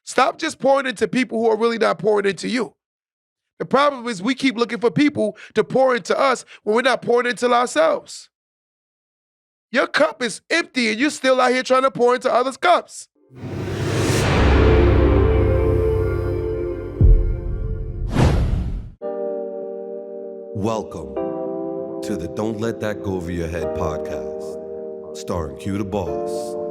Stop just pouring into people who are really not pouring into you. The problem is we keep looking for people to pour into us when we're not pouring into ourselves. Your cup is empty and you're still out here trying to pour into others' cups. Welcome to the Don't Let That Go Over Your Head podcast, starring QDaBoss.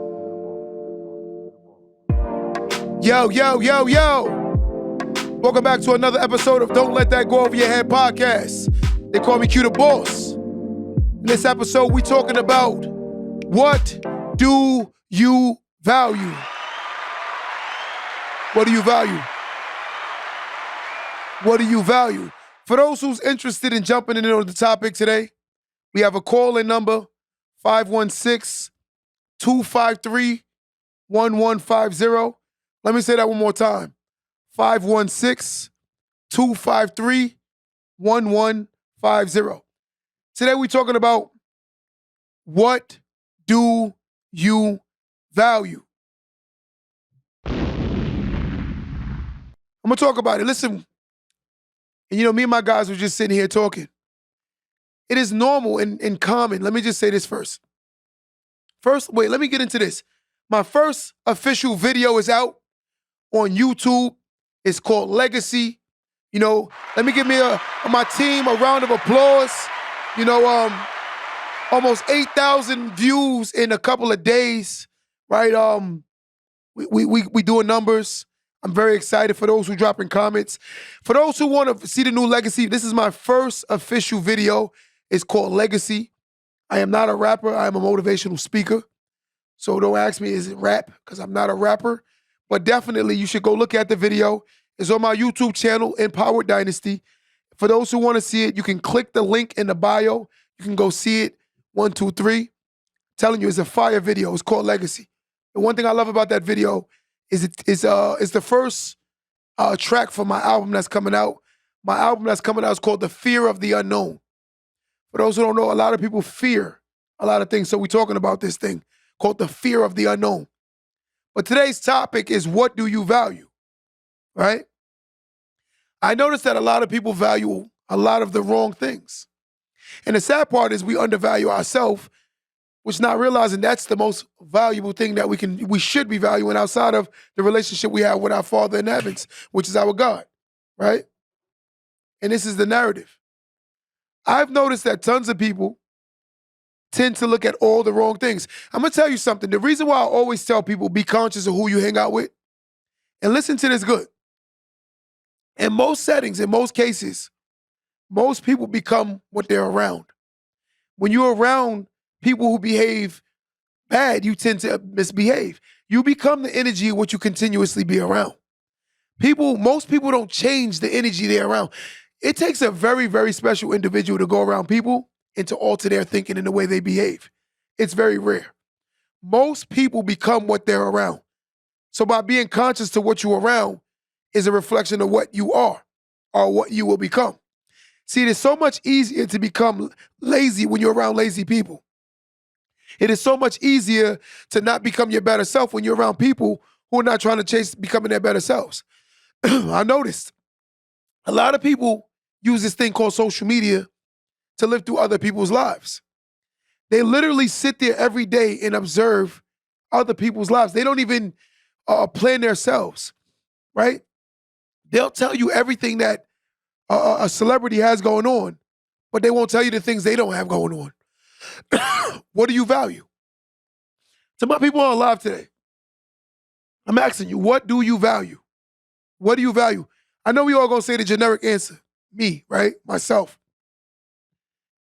Yo, yo, yo, yo. Welcome back to another episode of Don't Let That Go Over Your Head podcast. They call me QDaBoss. In this episode, we talking about what do you value? What do you value? What do you value? For those who's interested in jumping in on the topic today, we have a call-in number, 516-253-1150. Let me say that one more time, 516-253-1150. Today we're talking about what do you value? I'm going to talk about it. Listen. And me and my guys were just sitting here talking. It is normal and common. Let me just say this first. Wait, let me get into this. My first official video is out on YouTube. It's called Legacy. Let me give my team a round of applause. Almost 8,000 views in a couple of days, right? We doing numbers. I'm very excited for those who dropping comments. For those who want to see the new Legacy, this is my first official video. It's called Legacy. I am not a rapper. I am a motivational speaker. So don't ask me, is it rap? Because I'm not a rapper. But definitely, you should go look at the video. It's on my YouTube channel, Empowered Dynasty. For those who want to see it, you can click the link in the bio. You can go see it. 1, 2, 3. Telling you, it's a fire video. It's called Legacy. The one thing I love about that video is it's the first track for my album that's coming out. My album that's coming out is called The Fear of the Unknown. For those who don't know, a lot of people fear a lot of things. So we're talking about this thing called The Fear of the Unknown. But today's topic is what do you value, right? I noticed that a lot of people value a lot of the wrong things. And the sad part is we undervalue ourselves, which not realizing that's the most valuable thing that we should be valuing outside of the relationship we have with our Father in heavens, which is our God, right? And this is the narrative. I've noticed that tons of people tend to look at all the wrong things. I'm going to tell you something. The reason why I always tell people be conscious of who you hang out with, and listen to this good. In most settings, in most cases, most people become what they're around. When you're around people who behave bad, you tend to misbehave. You become the energy of what you continuously be around. Most people don't change the energy they're around. It takes a very, very special individual to go around people and to alter their thinking and the way they behave. It's very rare. Most people become what they're around. So by being conscious to what you're around is a reflection of what you are or what you will become. See, it is so much easier to become lazy when you're around lazy people. It is so much easier to not become your better self when you're around people who are not trying to chase becoming their better selves. I noticed a lot of people use this thing called social media to live through other people's lives. They literally sit there every day and observe other people's lives. They don't even plan themselves, right? They'll tell you everything that a celebrity has going on, but they won't tell you the things they don't have going on. What do you value? To my people on live today, I'm asking you, what do you value? What do you value? I know we all gonna say the generic answer. Me, right? Myself.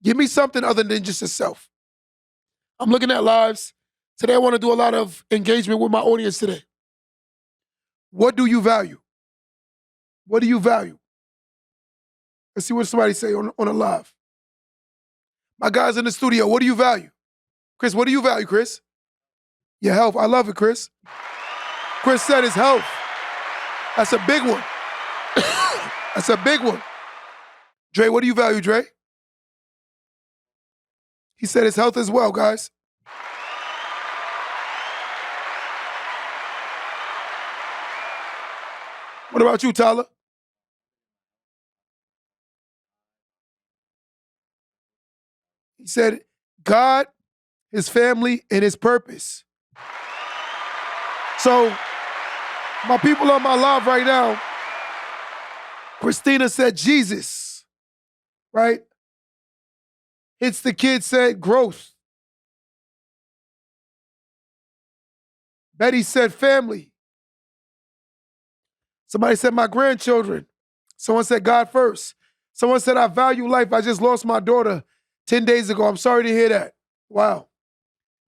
Give me something other than just yourself. I'm looking at lives. Today I want to do a lot of engagement with my audience today. What do you value? What do you value? Let's see what somebody say on a live. My guys in the studio, what do you value? Chris, what do you value, Chris? Your health. I love it, Chris. Chris said his health. That's a big one. That's a big one. Dre, what do you value, Dre? He said his health as well, guys. What about you, Tyler? He said, God, his family, and his purpose. So, my people on my live right now, Christina said Jesus, right? It's the kid said growth. Betty said family. Somebody said my grandchildren. Someone said God first. Someone said I value life. I just lost my daughter 10 days ago. I'm sorry to hear that. Wow.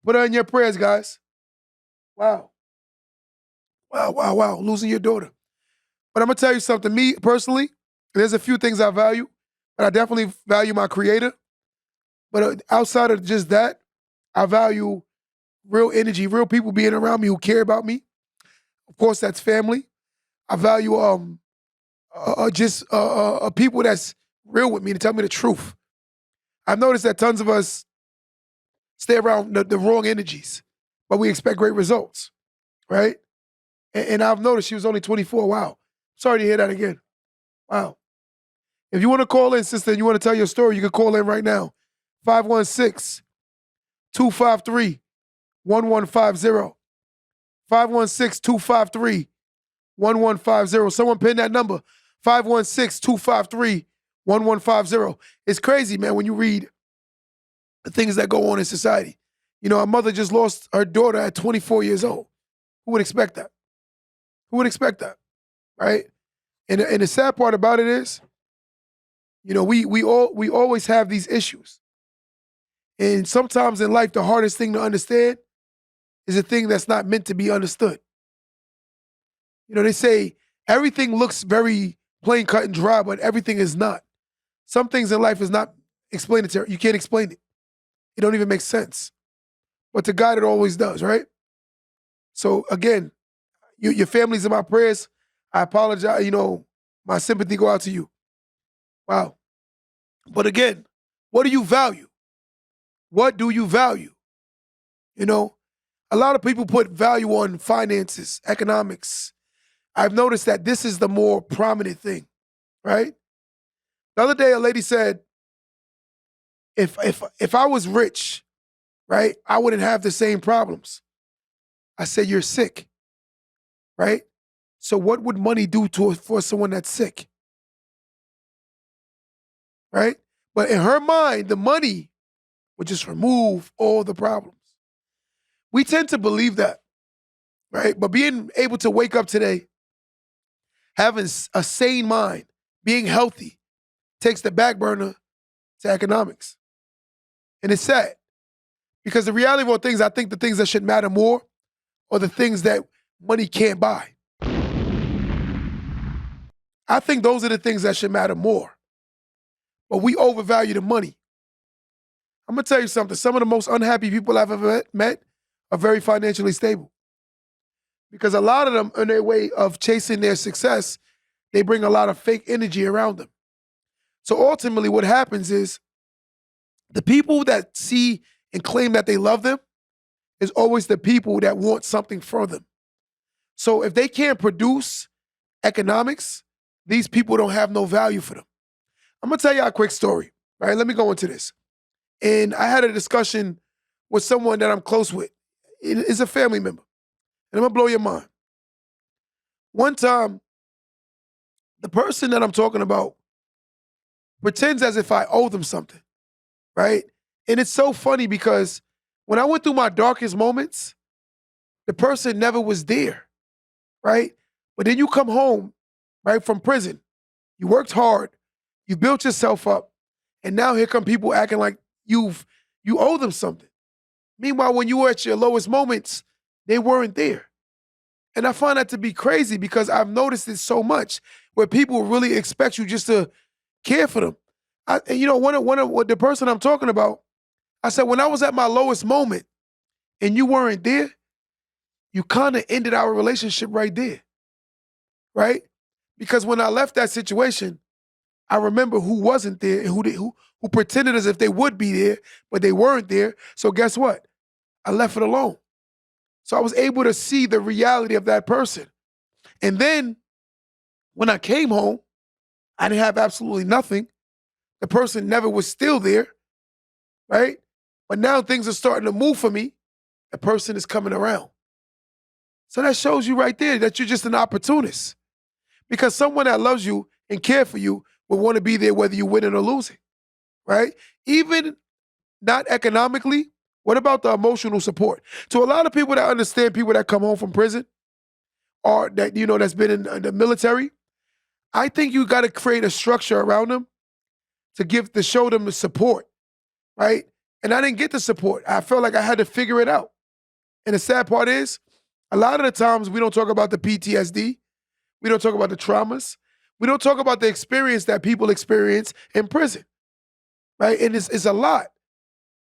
Put her in your prayers, guys. Wow. Wow. Losing your daughter. But I'm going to tell you something. Me, personally, there's a few things I value, but I definitely value my creator. But outside of just that, I value real energy, real people being around me who care about me. Of course, that's family. I value just people that's real with me to tell me the truth. I've noticed that tons of us stay around the wrong energies, but we expect great results, right? And I've noticed she was only 24. Wow. Sorry to hear that again. Wow. If you want to call in, sister, and you want to tell your story, you can call in right now. 516 253 1150. 516 253 1150. Someone pin that number. 516 253 1150. It's crazy, man, when you read the things that go on in society. You know, a mother just lost her daughter at 24 years old. Who would expect that? Who would expect that? Right? And the sad part about it is, you know, we always have these issues. And sometimes in life, the hardest thing to understand is a thing that's not meant to be understood. You know, they say everything looks very plain, cut, and dry, but everything is not. Some things in life is not explanatory. You can't explain it. It don't even make sense. But to God, it always does, right? So again, your family's in my prayers. I apologize. You know, my sympathy go out to you. Wow. But again, what do you value? What do you value? You know, a lot of people put value on finances, economics. I've noticed that this is the more prominent thing, right? The other day, a lady said, if I was rich, right, I wouldn't have the same problems. I said, you're sick, right? So what would money do for someone that's sick, right? But in her mind, the money would just remove all the problems. We tend to believe that, right? But being able to wake up today, having a sane mind, being healthy, takes the back burner to economics. And it's sad because the reality of all things, I think the things that should matter more are the things that money can't buy. I think those are the things that should matter more. But we overvalue the money. I'm going to tell you something. Some of the most unhappy people I've ever met are very financially stable. Because a lot of them, in their way of chasing their success, they bring a lot of fake energy around them. So ultimately what happens is the people that see and claim that they love them is always the people that want something from them. So if they can't produce economics, these people don't have no value for them. I'm going to tell you a quick story, right? Let me go into this. And I had a discussion with someone that I'm close with. It's a family member. And I'm going to blow your mind. One time, the person that I'm talking about pretends as if I owe them something, right? And it's so funny because when I went through my darkest moments, the person never was there, right? But then you come home, right, from prison. You worked hard. You built yourself up. And now here come people acting like you owe them something. Meanwhile, when you were at your lowest moments, they weren't there. And I find that to be crazy because I've noticed it so much where people really expect you just to care for them. And you know, one of the person I'm talking about, I said, when I was at my lowest moment and you weren't there, you kind of ended our relationship right there, right? Because when I left that situation, I remember who wasn't there and who pretended as if they would be there, but they weren't there. So guess what? I left it alone. So I was able to see the reality of that person. And then When I came home, I didn't have absolutely nothing. The person never was still there, right? But now things are starting to move for me. The person is coming around. So that shows you right there that you're just an opportunist. Because someone that loves you and care for you will want to be there whether you win it or losing, right? Even not economically, what about the emotional support? To a lot of people that understand people that come home from prison or that, that's been in the military, I think you got to create a structure around them to show them the support, right? And I didn't get the support. I felt like I had to figure it out. And the sad part is, a lot of the times we don't talk about the PTSD. We don't talk about the traumas. We don't talk about the experience that people experience in prison, right? And it's a lot.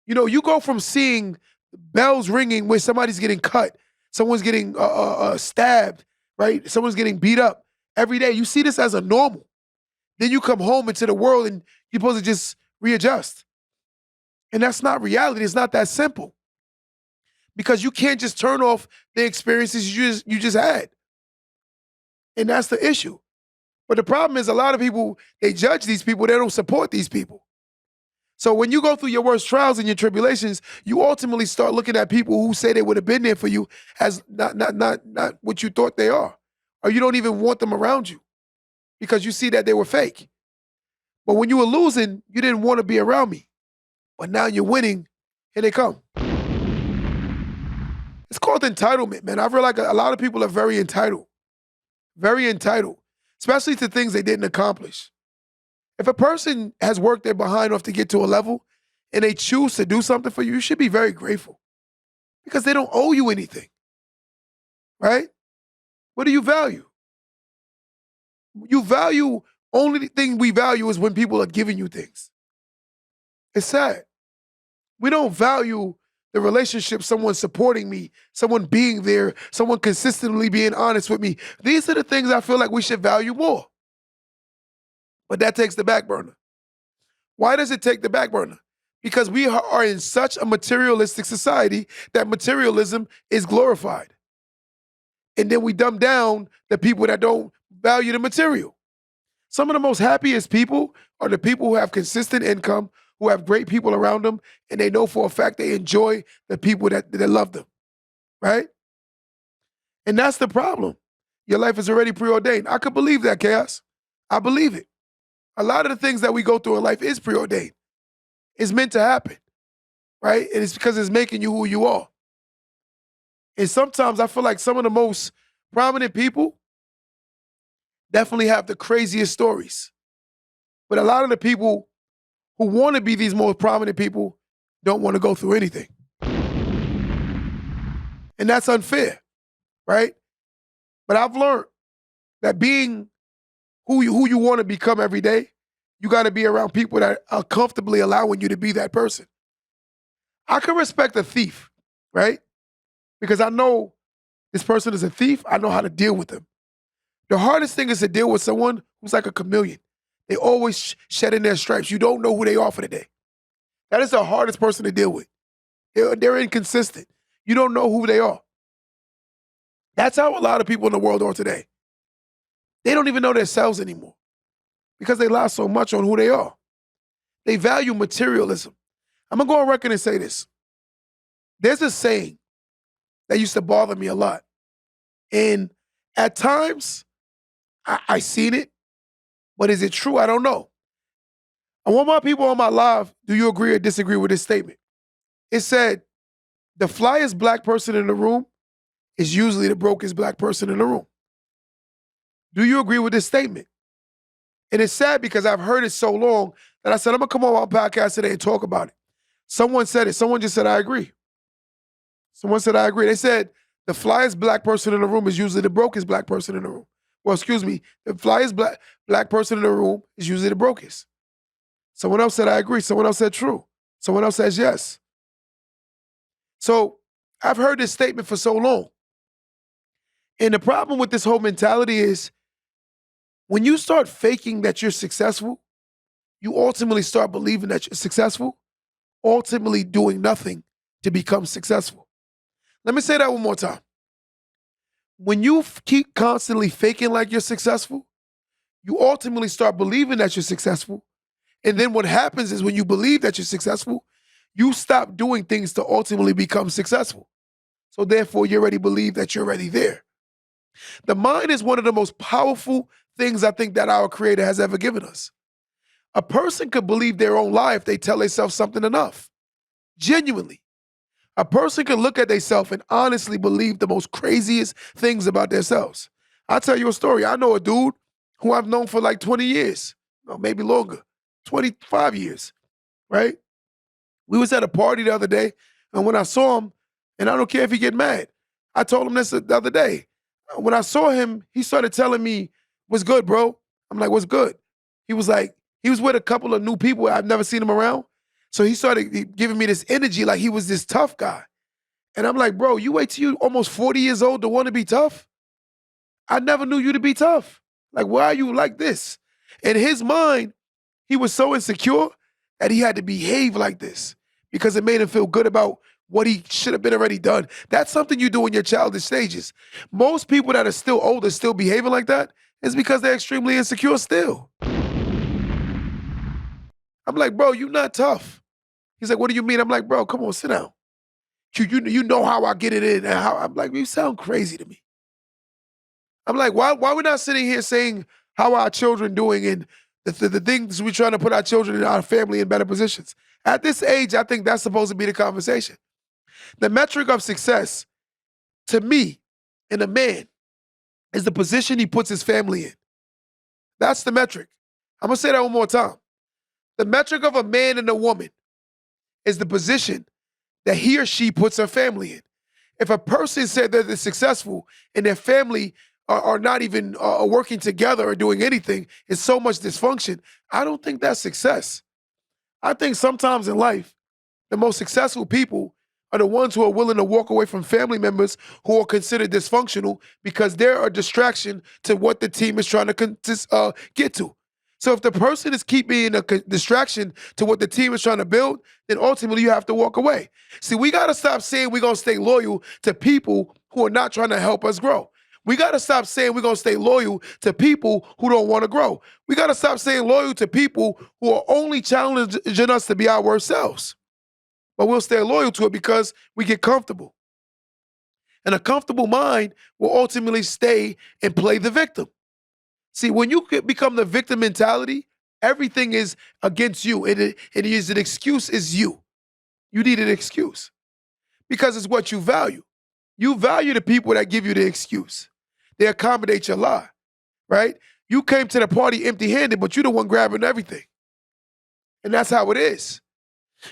You go from seeing bells ringing where somebody's getting cut, someone's getting stabbed, right? Someone's getting beat up every day. You see this as a normal. Then you come home into the world and you're supposed to just readjust. And that's not reality. It's not that simple. Because you can't just turn off the experiences you just had. And that's the issue. But the problem is a lot of people, they judge these people, they don't support these people. So when you go through your worst trials and your tribulations, you ultimately start looking at people who say they would have been there for you as not what you thought they are. Or you don't even want them around you because you see that they were fake. But when you were losing, you didn't want to be around me. But now you're winning, here they come. It's called entitlement, man. I feel like a lot of people are very entitled, especially to things they didn't accomplish. If a person has worked their behind off to get to a level and they choose to do something for you, you should be very grateful because they don't owe you anything, right? What do you value? Only thing we value is when people are giving you things. It's sad. We don't value the relationship, someone supporting me, someone being there, someone consistently being honest with me. These are the things I feel like we should value more. But that takes the back burner. Why does it take the back burner? Because we are in such a materialistic society that materialism is glorified. And then we dumb down the people that don't value the material. Some of the most happiest people are the people who have consistent income, who have great people around them, and they know for a fact they enjoy the people that love them, right? And that's the problem. Your life is already preordained. I could believe that, Chaos. I believe it. A lot of the things that we go through in life is preordained. It's meant to happen, right? And it's because it's making you who you are. And sometimes I feel like some of the most prominent people definitely have the craziest stories. But a lot of the people who want to be these most prominent people don't want to go through anything. And that's unfair, right? But I've learned that being who you want to become every day, you got to be around people that are comfortably allowing you to be that person. I can respect a thief, right? Because I know this person is a thief. I know how to deal with them. The hardest thing is to deal with someone who's like a chameleon. They always shedding their stripes. You don't know who they are for the day. That is the hardest person to deal with. They're inconsistent. You don't know who they are. That's how a lot of people in the world are today. They don't even know themselves anymore because they rely so much on who they are. They value materialism. I'm going to go on record and say this. There's a saying that used to bother me a lot. And at times, I seen it, but is it true? I don't know. I want my people on my live, do you agree or disagree with this statement? It said, the flyest black person in the room is usually the brokest black person in the room. Do you agree with this statement? And it's sad because I've heard it so long that I said, I'm going to come on my podcast today and talk about it. Someone said it. Someone just said, I agree. Someone said, I agree. They said, the flyest black person in the room is usually the brokest black person in the room. Well, excuse me, the flyest black person in the room is usually the brokest. Someone else said, I agree. Someone else said, true. Someone else says, yes. So I've heard this statement for so long. And the problem with this whole mentality is when you start faking that you're successful, you ultimately start believing that you're successful, ultimately doing nothing to become successful. Let me say that one more time. When you keep constantly faking like you're successful, you ultimately start believing that you're successful. And then what happens is when you believe that you're successful, you stop doing things to ultimately become successful. So therefore, you already believe that you're already there. The mind is one of the most powerful things I think that our Creator has ever given us. A person could believe their own lie if they tell themselves something enough. Genuinely. A person can look at themselves and honestly believe the most craziest things about themselves. I'll tell you a story. I know a dude who I've known for like 20 years, or maybe longer, 25 years, right? We was at a party the other day, and when I saw him, and I don't care if he get mad, I told him this the other day. When I saw him, he started telling me, "What's good, bro?" I'm like, "What's good?" He was like, he was with a couple of new people. I've never seen him around. So he started giving me this energy like he was this tough guy. And I'm like, bro, you wait till you almost 40 years old to want to be tough? I never knew you to be tough. Like, why are you like this? In his mind, he was so insecure that he had to behave like this because it made him feel good about what he should have been already done. That's something you do in your childish stages. Most people that are still older, still behaving like that, is because they're extremely insecure still. I'm like, bro, you not tough. He's like, what do you mean? I'm like, bro, come on, sit down. You know how I get it in and how I'm like, you sound crazy to me. I'm like, why we not sitting here saying how our children doing and the things we're trying to put our children and our family in better positions? At this age, I think that's supposed to be the conversation. The metric of success, to me, in a man, is the position he puts his family in. That's the metric. I'm gonna say that one more time. The metric of a man and a woman is the position that he or she puts her family in. If a person said that they're successful and their family are not even working together or doing anything, it's so much dysfunction, I don't think that's success. I think sometimes in life, the most successful people are the ones who are willing to walk away from family members who are considered dysfunctional because they're a distraction to what the team is trying to get to. So if the person is keeping a distraction to what the team is trying to build, then ultimately you have to walk away. See, we got to stop saying we're going to stay loyal to people who are not trying to help us grow. We got to stop saying we're going to stay loyal to people who don't want to grow. We got to stop saying loyal to people who are only challenging us to be our worst selves. But we'll stay loyal to it because we get comfortable. And a comfortable mind will ultimately stay and play the victim. See, when you become the victim mentality, everything is against you. It is an excuse is you. You need an excuse because it's what you value. You value the people that give you the excuse. They accommodate your lie, right? You came to the party empty-handed, but you're the one grabbing everything. And that's how it is.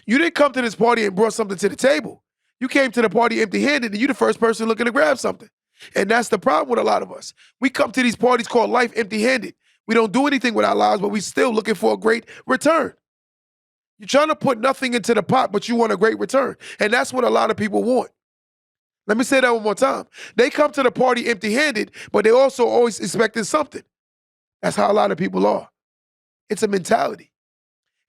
You didn't come to this party and brought something to the table. You came to the party empty-handed and you're the first person looking to grab something. And that's the problem with a lot of us. We come to these parties called life empty-handed. We don't do anything with our lives, but we still looking for a great return. You're trying to put nothing into the pot, but you want a great return. And that's what a lot of people want. Let me say that one more time. They come to the party empty-handed, but they also always expecting something. That's how a lot of people are. It's a mentality.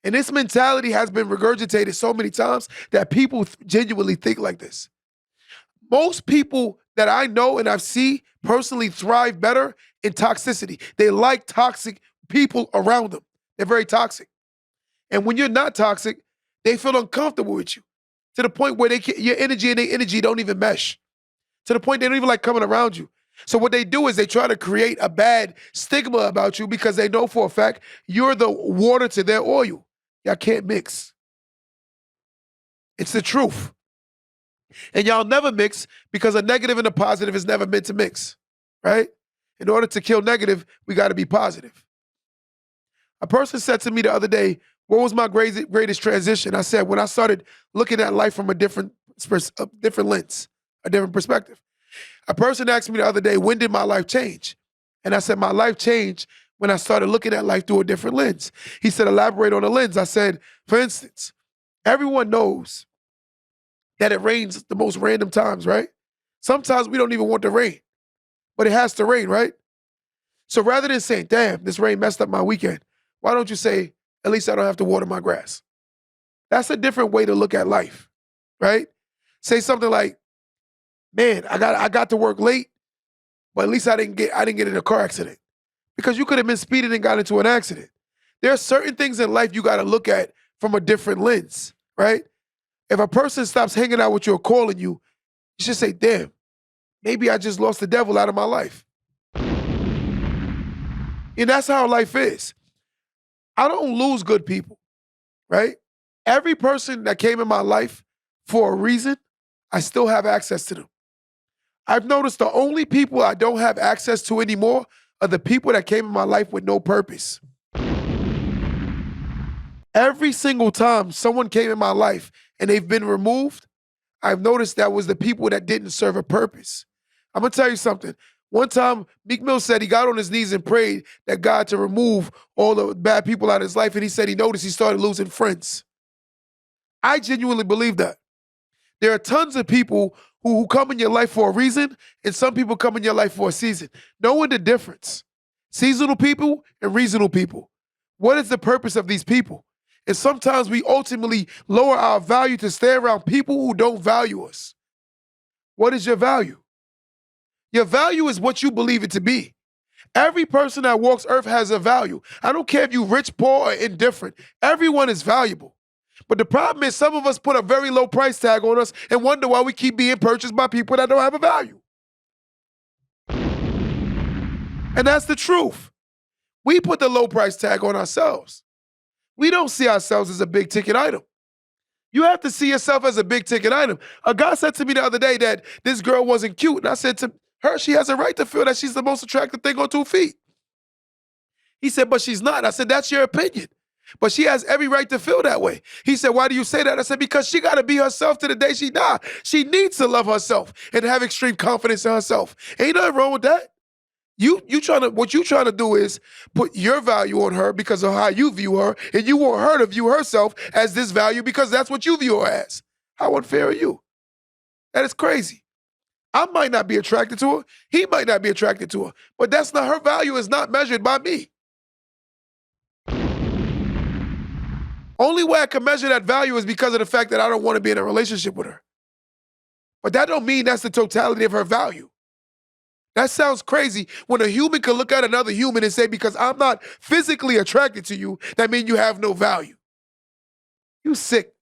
And this mentality has been regurgitated so many times that people genuinely think like this. Most people that I know and I've seen personally thrive better in toxicity. They like toxic people around them. They're very toxic. And when you're not toxic, they feel uncomfortable with you to the point where your energy and their energy don't even mesh. To the point they don't even like coming around you. So what they do is they try to create a bad stigma about you because they know for a fact you're the water to their oil. Y'all can't mix. It's the truth. And y'all never mix because a negative and a positive is never meant to mix, right? In order to kill negative, we got to be positive. A person said to me the other day, what was my greatest transition? I said, when I started looking at life from a different lens, a different perspective. A person asked me the other day, when did my life change? And I said, my life changed when I started looking at life through a different lens. He said, elaborate on the lens. I said, for instance, everyone knows that it rains the most random times, right? Sometimes we don't even want the rain, but it has to rain, right? So rather than saying, damn, this rain messed up my weekend, why don't you say, at least I don't have to water my grass? That's a different way to look at life, right? Say something like, man, I got to work late, but at least I didn't get in a car accident. because you could have been speeding and got into an accident. There are certain things in life you got to look at from a different lens, right? If a person stops hanging out with you or calling you, you should say, damn, maybe I just lost the devil out of my life. And that's how life is. I don't lose good people, right? Every person that came in my life for a reason, I still have access to them. I've noticed the only people I don't have access to anymore are the people that came in my life with no purpose. Every single time someone came in my life and they've been removed, I've noticed that was the people that didn't serve a purpose. I'm gonna tell you something. One time, Meek Mill said he got on his knees and prayed that God to remove all the bad people out of his life, and he said he noticed he started losing friends. I genuinely believe that. There are tons of people who come in your life for a reason, and some people come in your life for a season. Knowing the difference. Seasonal people and reasonable people. What is the purpose of these people? And sometimes we ultimately lower our value to stay around people who don't value us. What is your value? Your value is what you believe it to be. Every person that walks earth has a value. I don't care if you're rich, poor, or indifferent. Everyone is valuable. But the problem is some of us put a very low price tag on us and wonder why we keep being purchased by people that don't have a value. And that's the truth. We put the low price tag on ourselves. We don't see ourselves as a big ticket item. You have to see yourself as a big ticket item. A guy said to me the other day that this girl wasn't cute, and I said to her, she has a right to feel that she's the most attractive thing on 2 feet. He said, but she's not. I said, that's your opinion. But she has every right to feel that way. He said, why do you say that? I said, because she got to be herself to the day she dies. She needs to love herself and have extreme confidence in herself. Ain't nothing wrong with that. What you trying to do is put your value on her because of how you view her, and you want her to view herself as this value because that's what you view her as. How unfair are you? That is crazy. I might not be attracted to her. He might not be attracted to her. But that's not her value is not measured by me. Only way I can measure that value is because of the fact that I don't want to be in a relationship with her. But that don't mean that's the totality of her value. That sounds crazy when a human can look at another human and say, because I'm not physically attracted to you, that means you have no value. You sick.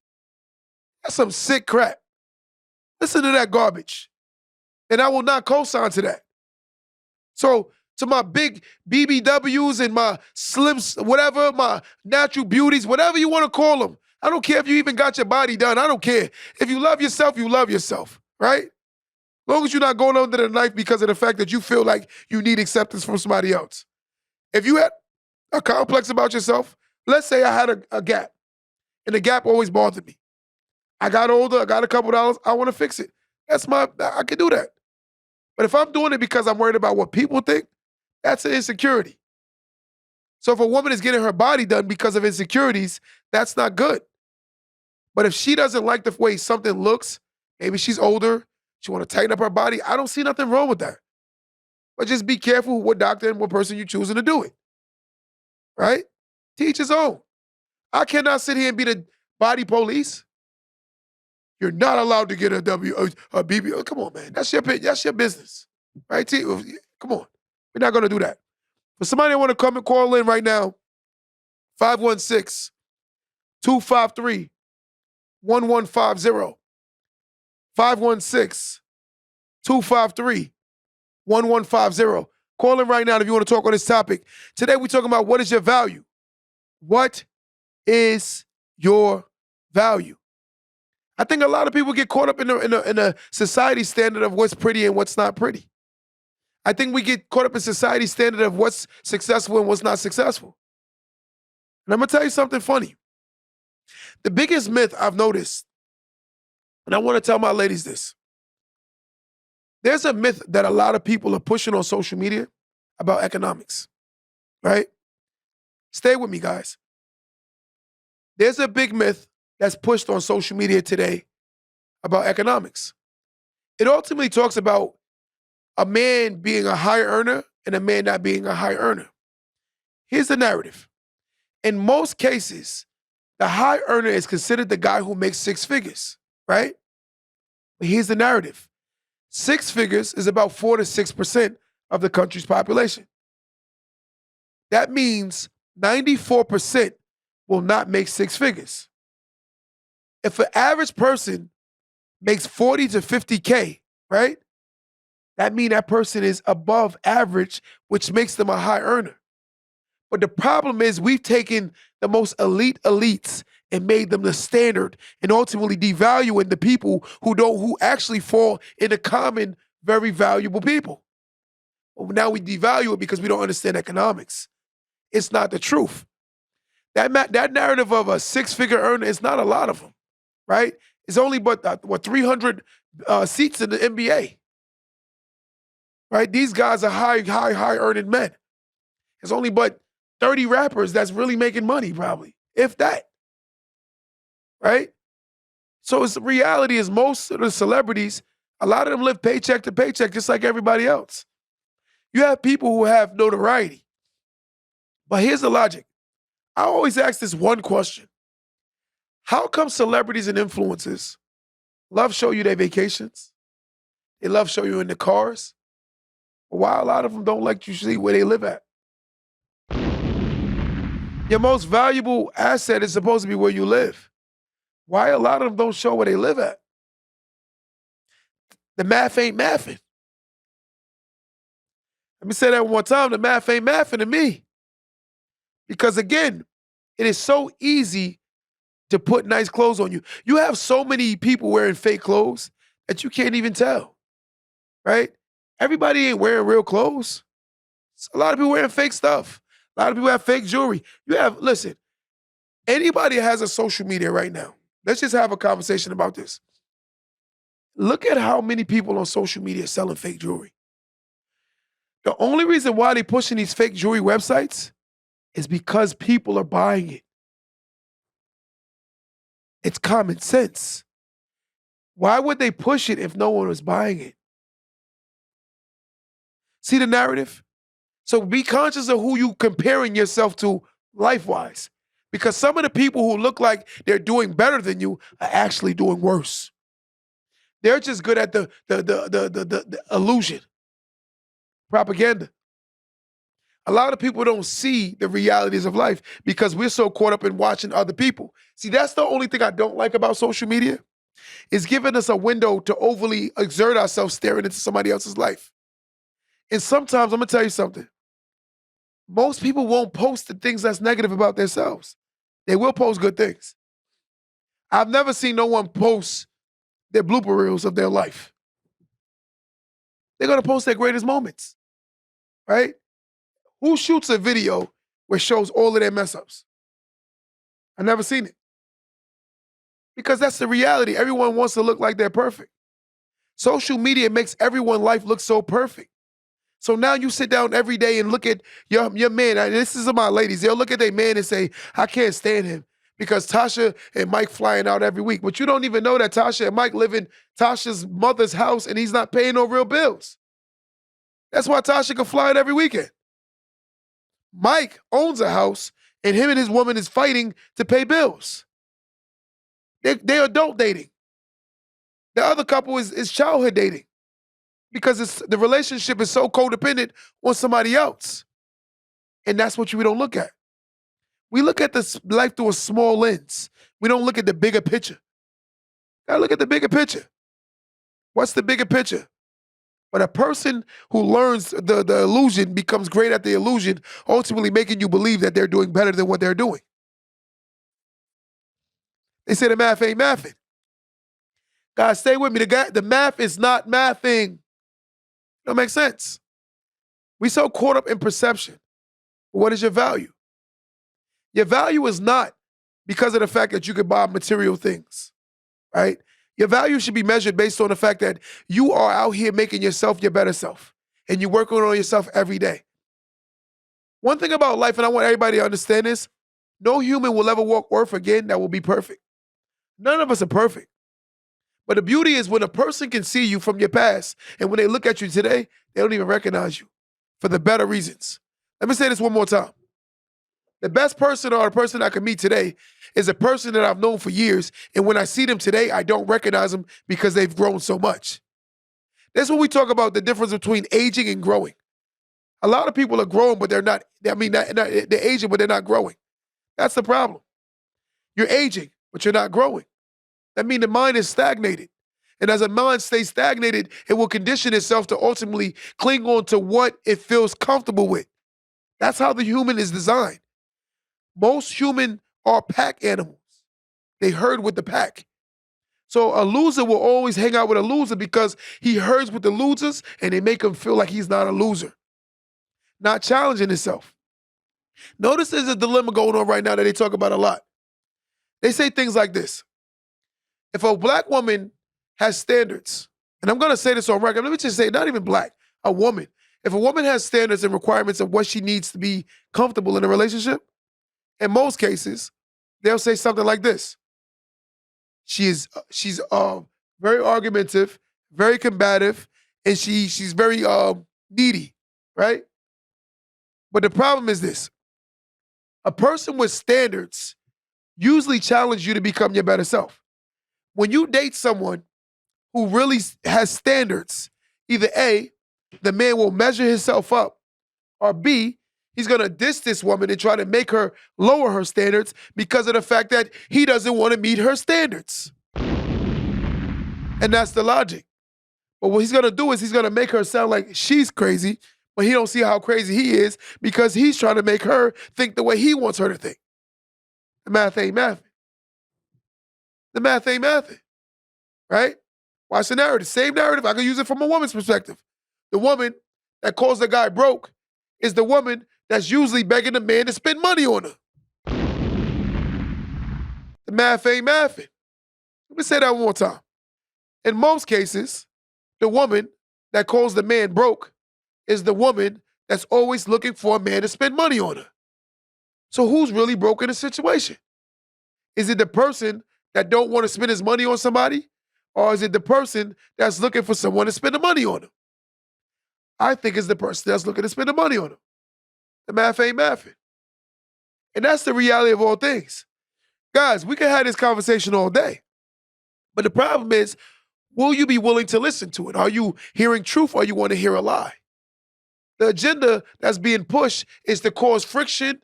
That's some sick crap. Listen to that garbage. And I will not co-sign to that. So to my big BBWs and my slims, whatever, my natural beauties, whatever you want to call them. I don't care if you even got your body done. I don't care. If you love yourself, you love yourself, right? As long as you're not going under the knife because of the fact that you feel like you need acceptance from somebody else. If you had a complex about yourself, let's say I had a gap, and the gap always bothered me. I got older, I got a couple dollars, I want to fix it. I can do that. But if I'm doing it because I'm worried about what people think, that's an insecurity. So if a woman is getting her body done because of insecurities, that's not good. But if she doesn't like the way something looks, maybe she's older, she want to tighten up her body, I don't see nothing wrong with that. But just be careful what doctor and what person you're choosing to do it. Right? Teach his own. I cannot sit here and be the body police. You're not allowed to get a BB. Oh, come on, man. That's your business. Right? Come on. We're not going to do that. For somebody that want to come and call in right now, 516-253-1150. 516-253-1150. Call in right now if you want to talk on this topic. Today we're talking about what is your value? What is your value? I think a lot of people get caught up in a society standard of what's pretty and what's not pretty. I think we get caught up in society standard of what's successful and what's not successful. And I'm going to tell you something funny. The biggest myth I've noticed, and I want to tell my ladies this. There's a myth that a lot of people are pushing on social media about economics, right? Stay with me, guys. There's a big myth that's pushed on social media today about economics. It ultimately talks about a man being a high earner and a man not being a high earner. Here's the narrative. In most cases, the high earner is considered the guy who makes 6 figures, right? But here's the narrative. 6 figures is about 4 to 6% of the country's population. That means 94% will not make six figures. If an average person makes 40 to 50K, right? That means that person is above average, which makes them a high earner. But the problem is we've taken the most elite elites and made them the standard and ultimately devaluing the people who actually fall into common, very valuable people. Well, now we devalue it because we don't understand economics. It's not the truth. That narrative of a six-figure earner is not a lot of them, right? It's only but 300 seats in the NBA, right? These guys are high earning men. It's only but 30 rappers that's really making money, probably, if that, right? So the reality is most of the celebrities, a lot of them live paycheck to paycheck, just like everybody else. You have people who have notoriety. But here's the logic. I always ask this one question. How come celebrities and influencers love show you their vacations? They love show you in the cars. Why a lot of them don't like you see where they live at? Your most valuable asset is supposed to be where you live. Why a lot of them don't show where they live at? The math ain't mathing. Let me say that one more time. The math ain't mathing to me. Because again, it is so easy to put nice clothes on you. You have so many people wearing fake clothes that you can't even tell, right? Everybody ain't wearing real clothes. A lot of people wearing fake stuff. A lot of people have fake jewelry. Listen, anybody that has a social media right now, let's just have a conversation about this. Look at how many people on social media are selling fake jewelry. The only reason why they're pushing these fake jewelry websites is because people are buying it. It's common sense. Why would they push it if no one was buying it? See the narrative? So be conscious of who you comparing yourself to life-wise. Because some of the people who look like they're doing better than you are actually doing worse. They're just good at the illusion, propaganda. A lot of people don't see the realities of life because we're so caught up in watching other people. See, that's the only thing I don't like about social media. It's giving us a window to overly exert ourselves staring into somebody else's life. And sometimes, I'm going to tell you something. Most people won't post the things that's negative about themselves. They will post good things. I've never seen no one post their blooper reels of their life. They're going to post their greatest moments, right? Who shoots a video where it shows all of their mess ups? I've never seen it. Because that's the reality. Everyone wants to look like they're perfect. Social media makes everyone's life look so perfect. So now you sit down every day and look at your man. And this is my ladies. They'll look at their man and say, I can't stand him because Tasha and Mike flying out every week. But you don't even know that Tasha and Mike live in Tasha's mother's house and he's not paying no real bills. That's why Tasha can fly out every weekend. Mike owns a house and him and his woman is fighting to pay bills. They're adult dating. The other couple is childhood dating. Because the relationship is so codependent on somebody else. And that's what we don't look at. We look at this life through a small lens. We don't look at the bigger picture. Gotta look at the bigger picture. What's the bigger picture? But a person who learns the illusion becomes great at the illusion, ultimately making you believe that they're doing better than what they're doing. They say the math ain't mathing. Guys, stay with me. The math is not mathing. Don't make sense. We so caught up in perception. What is your value? Your value is not because of the fact that you can buy material things, right? Your value should be measured based on the fact that you are out here making yourself your better self, and you're working on yourself every day. One thing about life, and I want everybody to understand this, no human will ever walk earth again that will be perfect. None of us are perfect. But the beauty is when a person can see you from your past and when they look at you today, they don't even recognize you for the better reasons. Let me say this one more time. The best person or a person I can meet today is a person that I've known for years. And when I see them today, I don't recognize them because they've grown so much. That's when we talk about the difference between aging and growing. A lot of people are growing, but they're not. I mean, they're aging, but they're not growing. That's the problem. You're aging, but you're not growing. That means the mind is stagnated. And as a mind stays stagnated, it will condition itself to ultimately cling on to what it feels comfortable with. That's how the human is designed. Most human are pack animals. They herd with the pack. So a loser will always hang out with a loser because he herds with the losers and they make him feel like he's not a loser, not challenging himself. Notice there's a dilemma going on right now that they talk about a lot. They say things like this. If a black woman has standards, and I'm going to say this on record, let me just say, not even black, a woman. If a woman has standards and requirements of what she needs to be comfortable in a relationship, in most cases, they'll say something like this. She's very argumentative, very combative, and she's very needy, right? But the problem is this. A person with standards usually challenge you to become your better self. When you date someone who really has standards, either A, the man will measure himself up, or B, he's going to diss this woman and try to make her lower her standards because of the fact that he doesn't want to meet her standards. And that's the logic. But what he's going to do is he's going to make her sound like she's crazy, but he don't see how crazy he is because he's trying to make her think the way he wants her to think. The math ain't mathing. The math ain't mathing, right? Watch the narrative. Same narrative. I can use it from a woman's perspective. The woman that calls the guy broke is the woman that's usually begging the man to spend money on her. The math ain't mathing. Let me say that one more time. In most cases, the woman that calls the man broke is the woman that's always looking for a man to spend money on her. So who's really broke in the situation? Is it the person that don't want to spend his money on somebody? Or is it the person that's looking for someone to spend the money on him? I think it's the person that's looking to spend the money on him. The math ain't mathing. And that's the reality of all things. Guys, we can have this conversation all day. But the problem is, will you be willing to listen to it? Are you hearing truth or you want to hear a lie? The agenda that's being pushed is to cause friction,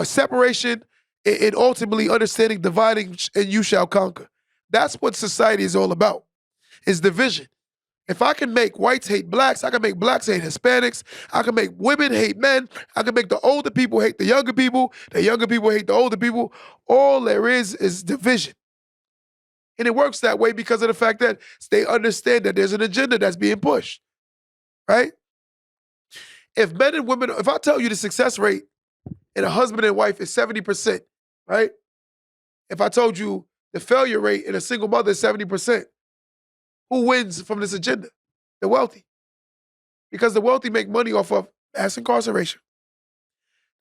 separation, and ultimately understanding, dividing, and you shall conquer. That's what society is all about, is division. If I can make whites hate blacks, I can make blacks hate Hispanics, I can make women hate men, I can make the older people hate the younger people hate the older people. All there is division. And it works that way because of the fact that they understand that there's an agenda that's being pushed, right? If men and women, if I tell you the success rate in a husband and wife is 70%, right? If I told you the failure rate in a single mother is 70%, who wins from this agenda? The wealthy. Because the wealthy make money off of mass incarceration.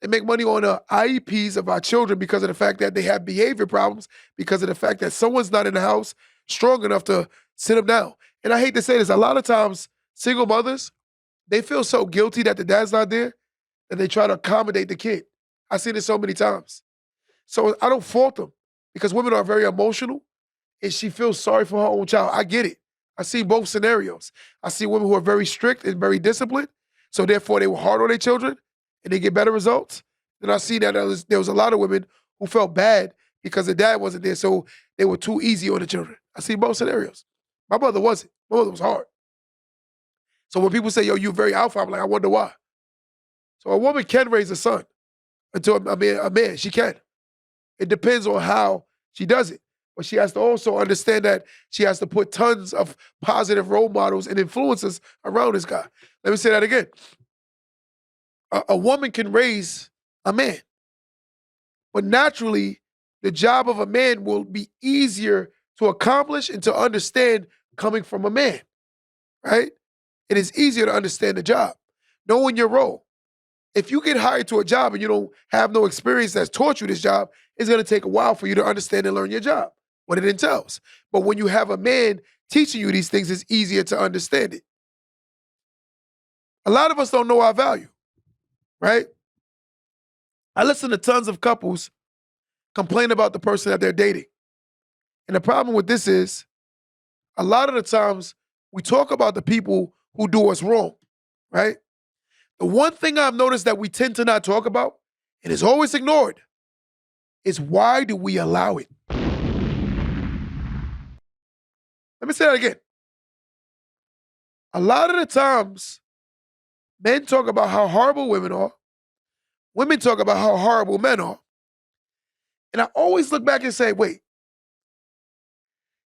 They make money on the IEPs of our children because of the fact that they have behavior problems, because of the fact that someone's not in the house strong enough to sit them down. And I hate to say this, a lot of times single mothers, they feel so guilty that the dad's not there that they try to accommodate the kid. I've seen it so many times. So I don't fault them because women are very emotional and she feels sorry for her own child. I get it. I see both scenarios. I see women who are very strict and very disciplined, so therefore they were hard on their children and they get better results. Then I see that there was a lot of women who felt bad because the dad wasn't there, so they were too easy on the children. I see both scenarios. My mother wasn't. My mother was hard. So when people say, yo, you're very alpha, I'm like, I wonder why. So a woman can raise a son until a man, she can. It depends on how she does it. But she has to also understand that she has to put tons of positive role models and influences around this guy. Let me say that again. A woman can raise a man. But naturally, the job of a man will be easier to accomplish and to understand coming from a man, right? It is easier to understand the job, knowing your role. If you get hired to a job and you don't have no experience that's taught you this job, it's going to take a while for you to understand and learn your job, what it entails. But when you have a man teaching you these things, it's easier to understand it. A lot of us don't know our value, right? I listen to tons of couples complain about the person that they're dating. And the problem with this is, a lot of the times we talk about the people who do us wrong, right? The one thing I've noticed that we tend to not talk about, and is always ignored, is why do we allow it? Let me say that again. A lot of the times, men talk about how horrible women talk about how horrible men are. And I always look back and say, wait,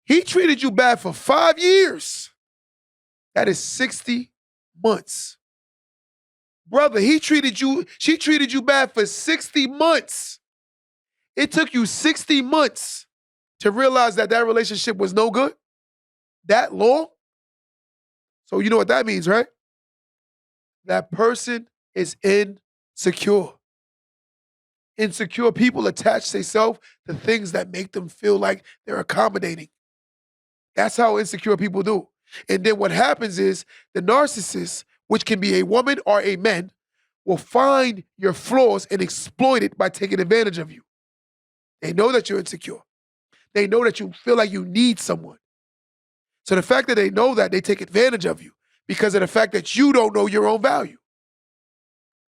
he treated you bad for 5 years. That is 60 months. Brother, she treated you bad for 60 months. It took you 60 months to realize that that relationship was no good? That long? So you know what that means, right? That person is insecure. Insecure people attach themselves to things that make them feel like they're accommodating. That's how insecure people do. And then what happens is the narcissist, which can be a woman or a man, will find your flaws and exploit it by taking advantage of you. They know that you're insecure. They know that you feel like you need someone. So the fact that they know that, they take advantage of you because of the fact that you don't know your own value.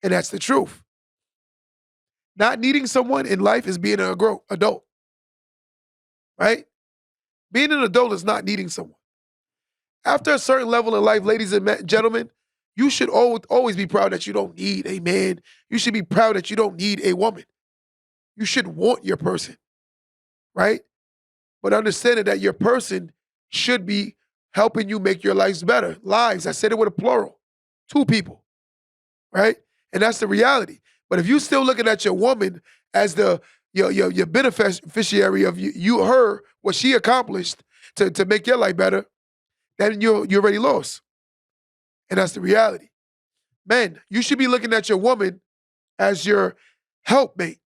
And that's the truth. Not needing someone in life is being an adult, right? Being an adult is not needing someone. After a certain level in life, ladies and gentlemen, you should always be proud that you don't need a man. You should be proud that you don't need a woman. You should want your person, right? But understanding that your person should be helping you make your lives better. Lives, I said it with a plural. 2 people, right? And that's the reality. But if you're still looking at your woman as your beneficiary of her, what she accomplished to make your life better, then you're already lost. And that's the reality. Men, you should be looking at your woman as your helpmate.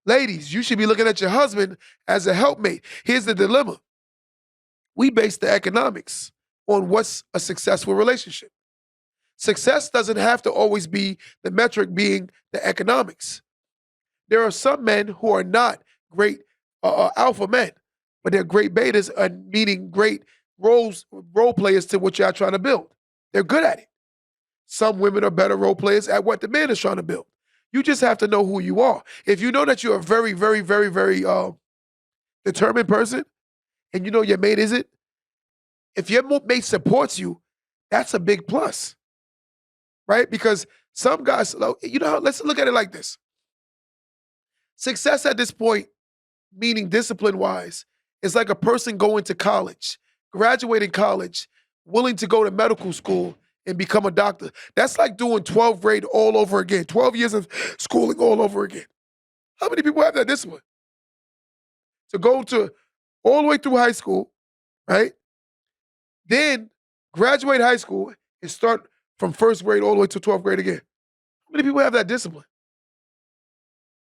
Ladies, you should be looking at your husband as a helpmate. Here's the dilemma. We base the economics on what's a successful relationship. Success doesn't have to always be the metric being the economics. There are some men who are not great alpha men, but they're great betas, meaning great role players to what you're trying to build. They're good at it. Some women are better role players at what the man is trying to build. You just have to know who you are. If you know that you're a very, very, very, very determined person, and you know your mate isn't, if your mate supports you, that's a big plus, right? Because some guys, let's look at it like this. Success at this point, meaning discipline-wise, is like a person going to college, graduating college, willing to go to medical school and become a doctor. That's like doing 12th grade all over again, 12 years of schooling all over again. How many people have that discipline? To go to all the way through high school, right? Then graduate high school and start from 1st grade all the way to 12th grade again. How many people have that discipline?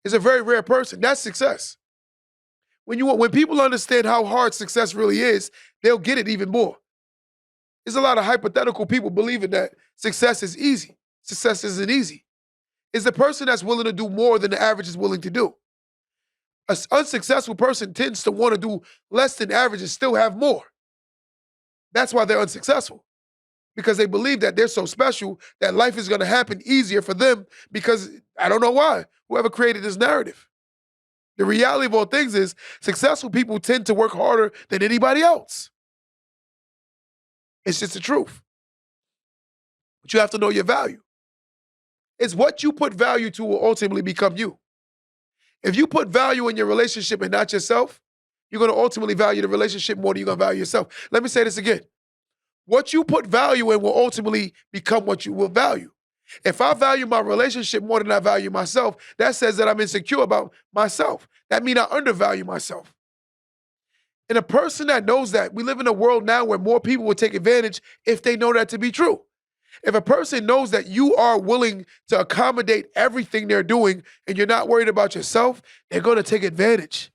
It's a very rare person. That's success. When people understand how hard success really is, they'll get it even more. There's a lot of hypothetical people believing that success is easy. Success isn't easy. It's the person that's willing to do more than the average is willing to do. An unsuccessful person tends to want to do less than average and still have more. That's why they're unsuccessful. Because they believe that they're so special that life is going to happen easier for them because, I don't know why, whoever created this narrative. The reality of all things is successful people tend to work harder than anybody else. It's just the truth. But you have to know your value. It's what you put value to will ultimately become you. If you put value in your relationship and not yourself, you're going to ultimately value the relationship more than you're going to value yourself. Let me say this again. What you put value in will ultimately become what you will value. If I value my relationship more than I value myself, that says that I'm insecure about myself. That means I undervalue myself. And a person that knows that, we live in a world now where more people will take advantage if they know that to be true. If a person knows that you are willing to accommodate everything they're doing and you're not worried about yourself, they're going to take advantage.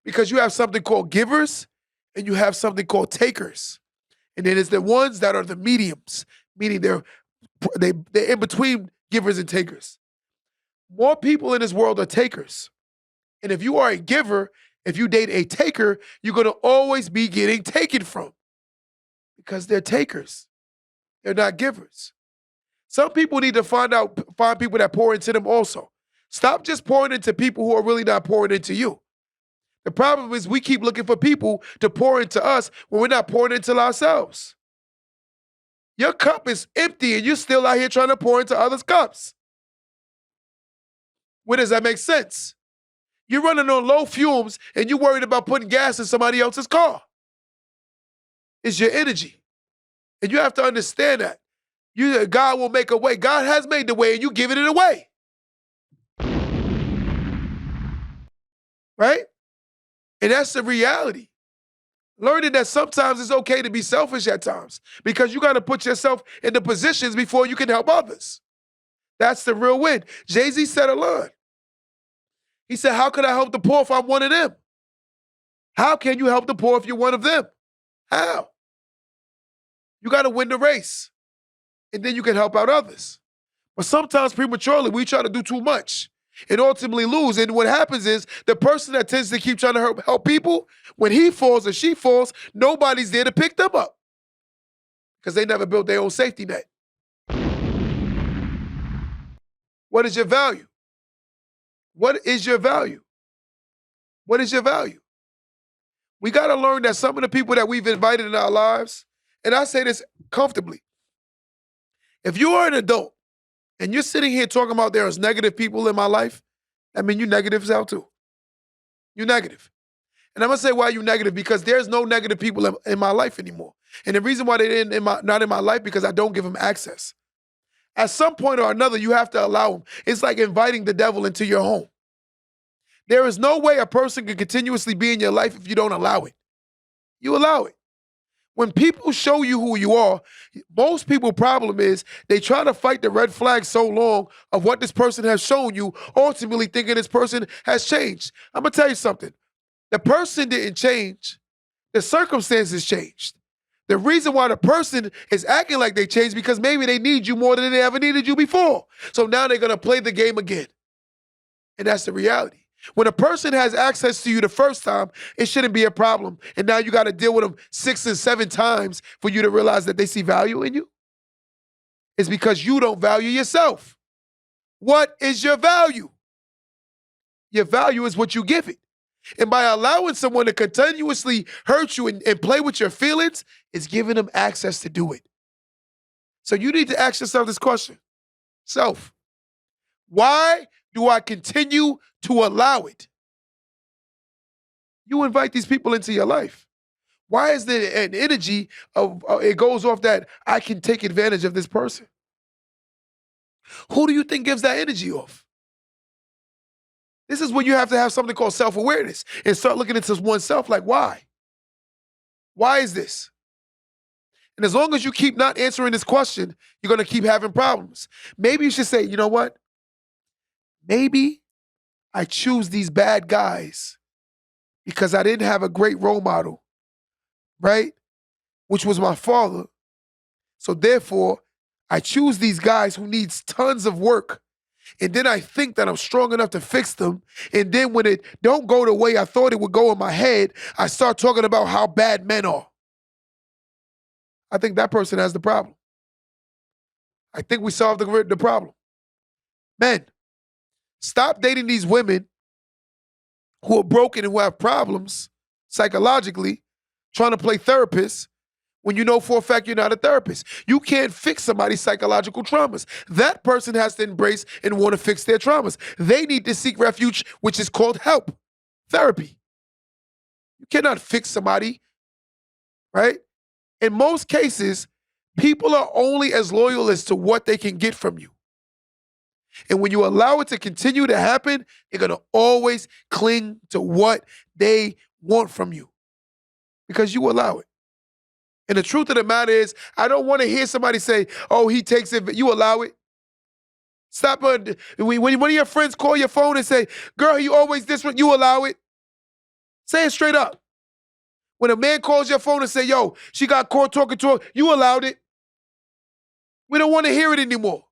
Because you have something called givers and you have something called takers. And then it's the ones that are the mediums, meaning they're in between givers and takers. More people in this world are takers. And if you are a giver, if you date a taker, you're going to always be getting taken from because they're takers. They're not givers. Some people need to find people that pour into them also. Stop just pouring into people who are really not pouring into you. The problem is we keep looking for people to pour into us when we're not pouring into ourselves. Your cup is empty and you're still out here trying to pour into others' cups. Where does that make sense? You're running on low fumes and you're worried about putting gas in somebody else's car. It's your energy. And you have to understand that. God will make a way. God has made the way and you're giving it away. Right? And that's the reality. Learning that sometimes it's okay to be selfish at times because you got to put yourself in the positions before you can help others. That's the real win. Jay-Z said a line. He said, how could I help the poor if I'm one of them? How can you help the poor if you're one of them? How? You got to win the race, and then you can help out others. But sometimes prematurely, we try to do too much and ultimately lose. And what happens is the person that tends to keep trying to help people, when he falls or she falls, nobody's there to pick them up because they never built their own safety net. What is your value? What is your value? What is your value? We got to learn that some of the people that we've invited in our lives, and I say this comfortably, if you are an adult and you're sitting here talking about there's negative people in my life, I mean, you negative as hell too. You're negative. And I'm going to say why you negative, because there's no negative people in my life anymore. And the reason why they're not in my life, because I don't give them access. At some point or another, you have to allow them. It's like inviting the devil into your home. There is no way a person can continuously be in your life if you don't allow it. You allow it. When people show you who you are, most people's problem is they try to fight the red flag so long of what this person has shown you, ultimately thinking this person has changed. I'm going to tell you something. The person didn't change. The circumstances changed. The reason why the person is acting like they changed because maybe they need you more than they ever needed you before. So now they're going to play the game again. And that's the reality. When a person has access to you the first time, it shouldn't be a problem. And now you got to deal with them 6 and 7 times for you to realize that they see value in you. It's because you don't value yourself. What is your value? Your value is what you give it. And by allowing someone to continuously hurt you and play with your feelings, it's giving them access to do it. So you need to ask yourself this question. Self, why do I continue to allow it? You invite these people into your life. Why is there an energy of it goes off that I can take advantage of this person? Who do you think gives that energy off? This is when you have to have something called self-awareness and start looking into oneself like, why? Why is this? And as long as you keep not answering this question, you're going to keep having problems. Maybe you should say, you know what? Maybe I choose these bad guys because I didn't have a great role model, right? Which was my father. So therefore, I choose these guys who needs tons of work. And then I think that I'm strong enough to fix them. And then when it don't go the way I thought it would go in my head, I start talking about how bad men are. I think that person has the problem. I think we solved the problem. Men, stop dating these women who are broken and who have problems psychologically, trying to play therapist when you know for a fact you're not a therapist. You can't fix somebody's psychological traumas. That person has to embrace and want to fix their traumas. They need to seek refuge, which is called help, therapy. You cannot fix somebody, right? In most cases, people are only as loyal as to what they can get from you. And when you allow it to continue to happen, they're going to always cling to what they want from you because you allow it. And the truth of the matter is, I don't want to hear somebody say, oh, he takes it, you allow it. Stop. When one of your friends call your phone and say, girl, you always this one, you allow it. Say it straight up. When a man calls your phone and say, yo, she got caught talking to her, you allowed it. We don't want to hear it anymore.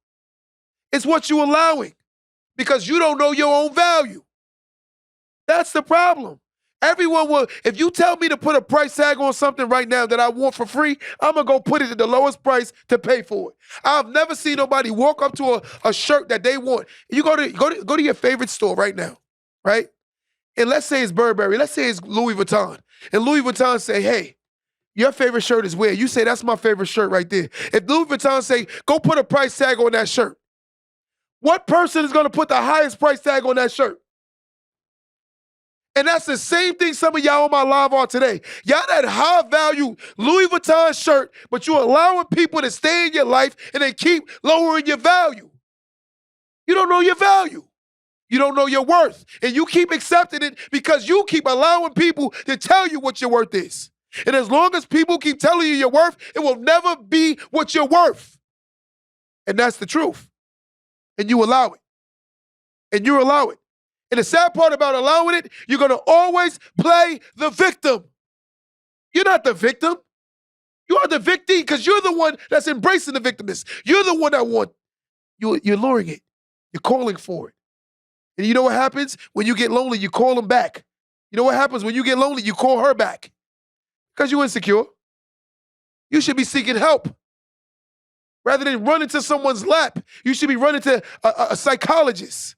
It's what you're allowing because you don't know your own value. That's the problem. Everyone will, if you tell me to put a price tag on something right now that I want for free, I'm gonna go put it at the lowest price to pay for it. I've never seen nobody walk up to a shirt that they want. You go to your favorite store right now, right? And let's say it's Burberry, let's say it's Louis Vuitton. And Louis Vuitton say, hey, your favorite shirt is where? You say, that's my favorite shirt right there. If Louis Vuitton say, go put a price tag on that shirt, what person is gonna put the highest price tag on that shirt? And that's the same thing some of y'all on my live are today. Y'all that high value Louis Vuitton shirt, but you're allowing people to stay in your life and they keep lowering your value. You don't know your value. You don't know your worth. And you keep accepting it because you keep allowing people to tell you what your worth is. And as long as people keep telling you your worth, it will never be what you're worth. And that's the truth. And you allow it. And you allow it. And the sad part about allowing it, you're going to always play the victim. You're not the victim. You are the victim because you're the one that's embracing the victimness. You're the one that you're luring it. You're calling for it. And you know what happens? When you get lonely, you call them back. You know what happens when you get lonely? You call her back. Because you're insecure. You should be seeking help. Rather than run into someone's lap, you should be running to a psychologist.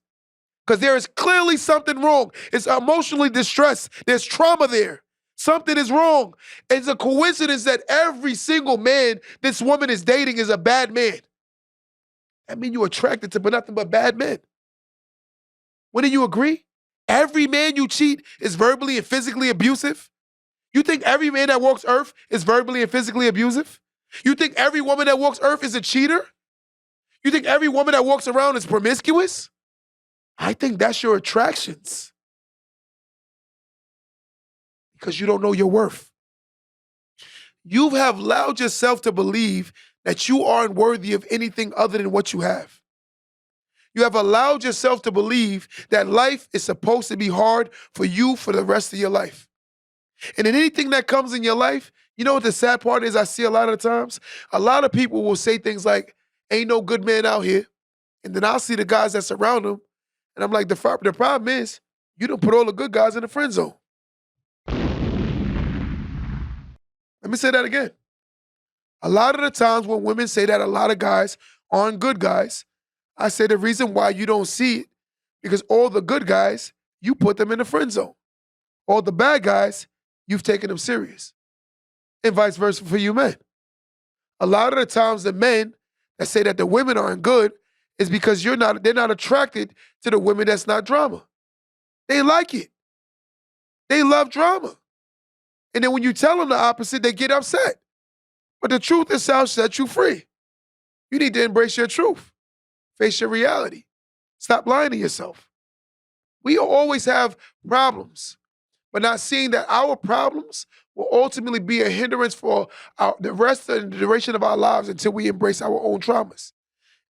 Because there is clearly something wrong. It's emotionally distressed. There's trauma there. Something is wrong. It's a coincidence that every single man this woman is dating is a bad man. That means you're attracted to nothing but bad men. Wouldn't you agree? Every man you cheat is verbally and physically abusive? You think every man that walks earth is verbally and physically abusive? You think every woman that walks earth is a cheater? You think every woman that walks around is promiscuous? I think that's your attractions. Because you don't know your worth. You have allowed yourself to believe that you aren't worthy of anything other than what you have. You have allowed yourself to believe that life is supposed to be hard for you for the rest of your life. And in anything that comes in your life, you know what the sad part is I see a lot of the times? A lot of people will say things like, ain't no good man out here. And then I'll see the guys that surround them. And I'm like, the problem is, you don't put all the good guys in the friend zone. Let me say that again. A lot of the times when women say that a lot of guys aren't good guys, I say the reason why you don't see it, because all the good guys, you put them in the friend zone. All the bad guys, you've taken them serious. And vice versa for you men. A lot of the times the men that say that the women aren't good is because they're not attracted to the women that's not drama. They like it. They love drama. And then when you tell them the opposite, they get upset. But the truth is shall set you free. You need to embrace your truth. Face your reality. Stop lying to yourself. We always have problems, but not seeing that our problems will ultimately be a hindrance for the rest of the duration of our lives until we embrace our own traumas.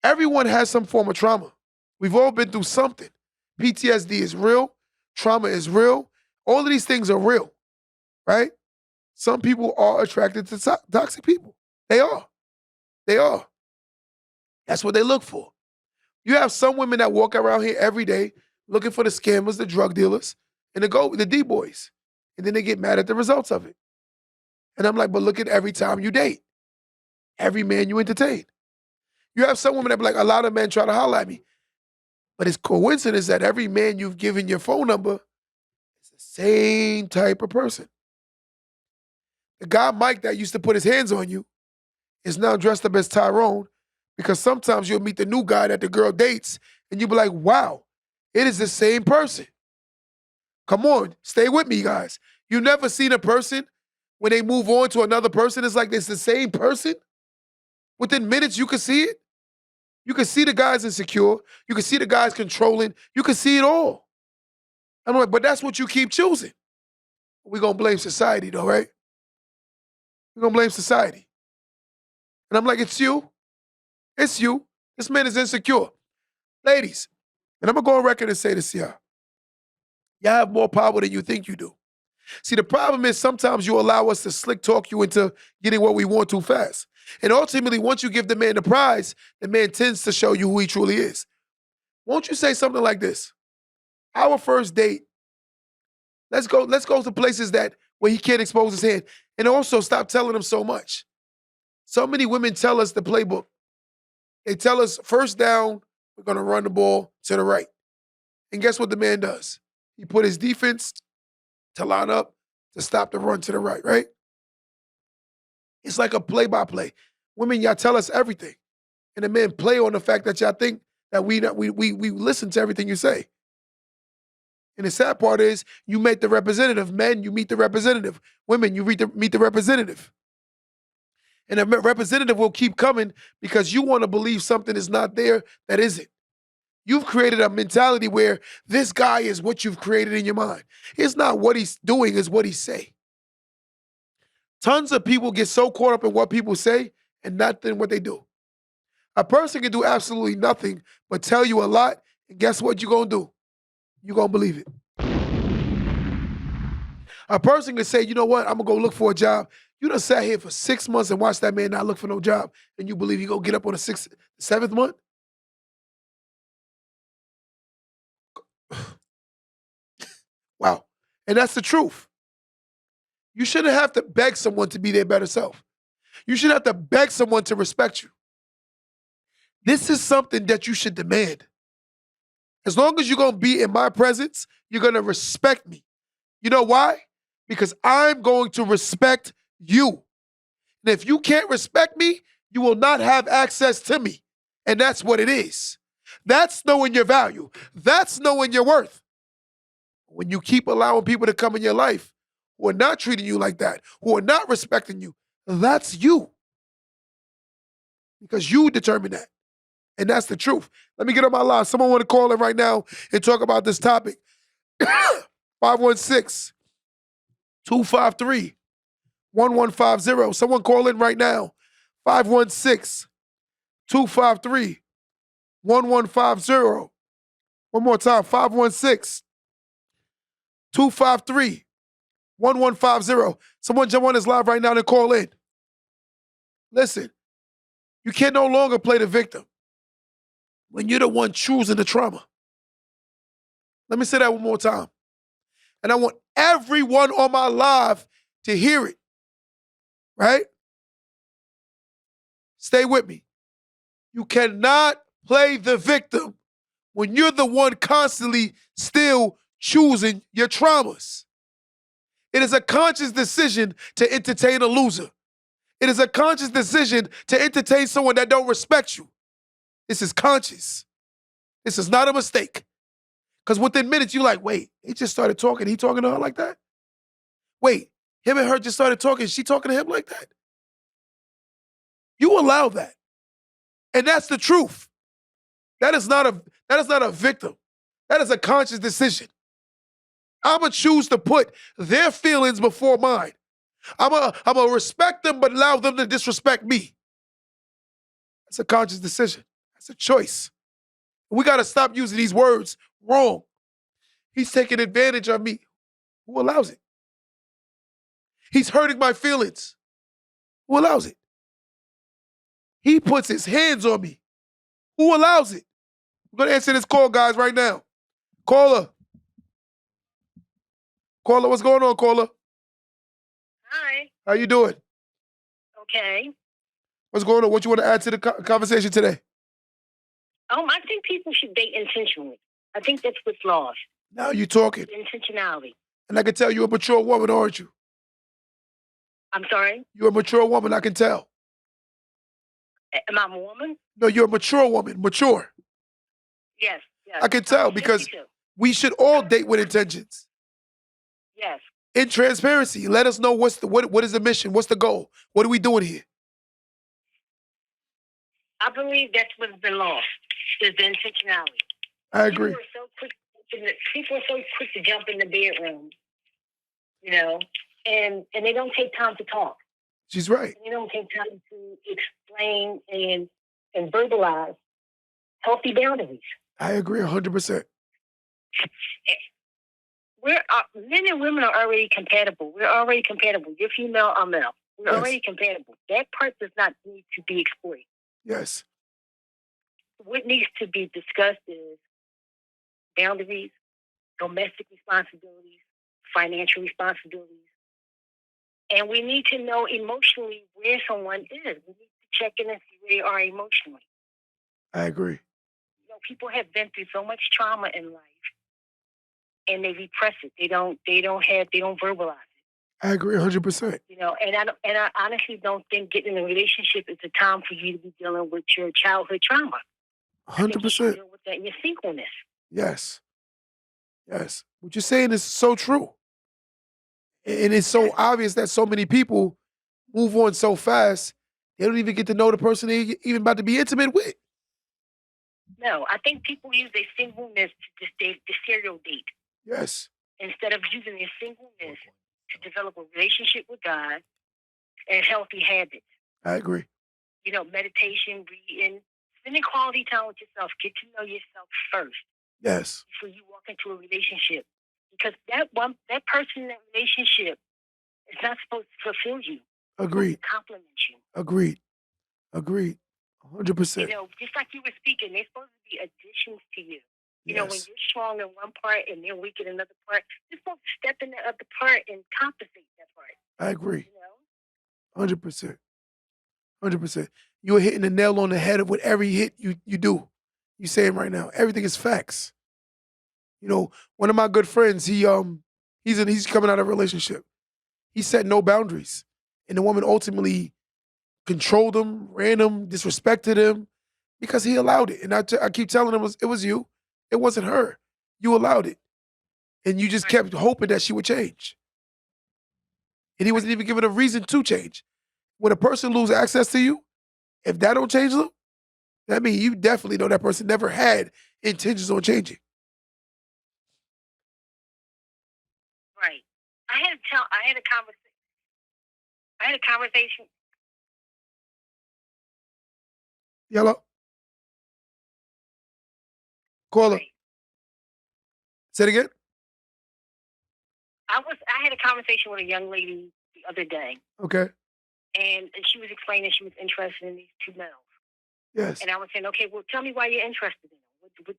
Everyone has some form of trauma. We've all been through something. PTSD is real. Trauma is real. All of these things are real, right? Some people are attracted to toxic people. They are. They are. That's what they look for. You have some women that walk around here every day looking for the scammers, the drug dealers, and the D-boys. And then they get mad at the results of it. And I'm like, but look at every time you date. Every man you entertain. You have some women that be like, a lot of men try to holler at me. But it's coincidence that every man you've given your phone number is the same type of person. The guy Mike that used to put his hands on you is now dressed up as Tyrone, because sometimes you'll meet the new guy that the girl dates and you'll be like, wow, it is the same person. Come on, stay with me, guys. You never seen a person, when they move on to another person, it's like it's the same person? Within minutes, you can see it. You can see the guy's insecure. You can see the guy's controlling. You can see it all. I'm like, but that's what you keep choosing. We're going to blame society though, right? We're going to blame society. And I'm like, it's you. It's you. This man is insecure. Ladies, and I'm going to go on record and say this to y'all. Y'all have more power than you think you do. See, the problem is sometimes you allow us to slick talk you into getting what we want too fast. And ultimately, once you give the man the prize, the man tends to show you who he truly is. Won't you say something like this? Our first date Let's go to places where he can't expose his hand. And also stop telling him so much. So many women tell us the playbook. They tell us first down, we're gonna run the ball to the right. And guess what the man does? He put his defense to line up to stop the run to the right, right? It's like a play-by-play. Women, y'all tell us everything. And the men play on the fact that y'all think that we listen to everything you say. And the sad part is you meet the representative. Men, you meet the representative. Women, you meet the representative. And the representative will keep coming because you want to believe something is not there that isn't. You've created a mentality where this guy is what you've created in your mind. It's not what he's doing, it's what he say. Tons of people get so caught up in what people say and not in what they do. A person can do absolutely nothing but tell you a lot, and guess what you're going to do? You're going to believe it. A person can say, you know what, I'm going to go look for a job. You done sat here for 6 months and watched that man not look for no job, and you believe he going to get up on the seventh month? Wow. And that's the truth. You shouldn't have to beg someone to be their better self. You shouldn't have to beg someone to respect you. This is something that you should demand. As long as you're going to be in my presence, you're going to respect me. You know why? Because I'm going to respect you. And if you can't respect me, you will not have access to me. And that's what it is. That's knowing your value. That's knowing your worth. When you keep allowing people to come in your life who are not treating you like that, who are not respecting you, that's you. Because you determine that. And that's the truth. Let me get on my line. Someone want to call in right now and talk about this topic. 516-253-1150. Someone call in right now. 516-253-1150. One more time. 516-253-1150. Someone jump on this live right now and call in. Listen, you can no longer play the victim when you're the one choosing the trauma. Let me say that one more time. And I want everyone on my live to hear it, right? Stay with me. You cannot play the victim when you're the one constantly still choosing your traumas. It is a conscious decision to entertain a loser. It is a conscious decision to entertain someone that don't respect you. This is conscious. This is not a mistake. Because within minutes, you're like, wait, he just started talking. He talking to her like that? Wait, him and her just started talking. She talking to him like that? You allow that. And that's the truth. That is not a victim. That is a conscious decision. I'm going to choose to put their feelings before mine. I'm going to respect them but allow them to disrespect me. That's a conscious decision. That's a choice. We got to stop using these words wrong. He's taking advantage of me. Who allows it? He's hurting my feelings. Who allows it? He puts his hands on me. Who allows it? I'm going to answer this call, guys, right now. Caller. Caller, what's going on, caller? Hi. How you doing? Okay. What's going on? What you want to add to the conversation today? I think people should date intentionally. I think that's what's lost. Now you're talking. Intentionality. And I can tell you're a mature woman, aren't you? I'm sorry? You're a mature woman, I can tell. Am I a woman? No, you're a mature woman. Mature. Yes. I can tell because we should all date with intentions. Yes. In transparency, let us know what is the mission, what's the goal, what are we doing here? I believe that's what's been lost, is the intentionality. I agree. People are so quick to jump in the bedroom, and they don't take time to talk. She's right. And they don't take time to explain and verbalize healthy boundaries. I agree 100%. Men and women are already compatible. We're already compatible. You're female, I'm male. We're already compatible. That part does not need to be exploited. Yes. What needs to be discussed is boundaries, domestic responsibilities, financial responsibilities. And we need to know emotionally where someone is. We need to check in and see where they are emotionally. I agree. You know, people have been through so much trauma in life, and they repress it. They don't verbalize it. I agree 100%. You know, and I honestly don't think getting in a relationship is the time for you to be dealing with your childhood trauma. 100%. Deal with that in your singleness. Yes. Yes. What you're saying is so true. And it's so obvious that so many people move on so fast, they don't even get to know the person they're even about to be intimate with. No, I think people use their singleness to serial date. Yes. Instead of using their singleness to develop a relationship with God and healthy habits. I agree. You know, meditation, reading, spending quality time with yourself. Get to know yourself first. Yes. Before you walk into a relationship. Because that person in that relationship is not supposed to fulfill you. Agreed. Compliment you. Agreed. 100%. You know, just like you were speaking, they're supposed to be additions to you. You know, when Yes. you're strong in one part and they're weak in another part, you're supposed to step in the other part and compensate that part. I agree. You know? 100%. 100%. You're hitting the nail on the head of what every hit you do. You saying right now, everything is facts. You know, one of my good friends, he's coming out of a relationship. He set no boundaries, and the woman ultimately controlled him, ran him, disrespected him because he allowed it. And I keep telling him it was you, it wasn't her. You allowed it, and you just kept hoping that she would change, and he wasn't even given a reason to change. When a person loses access to you, if that don't change them, that means you definitely know that person never had intentions on changing. Right. I had a conversation. Yellow. Caller. Right. Say it again. I had a conversation with a young lady the other day. Okay. And she was explaining she was interested in these two males. Yes. And I was saying, okay, well, tell me why you're interested in them.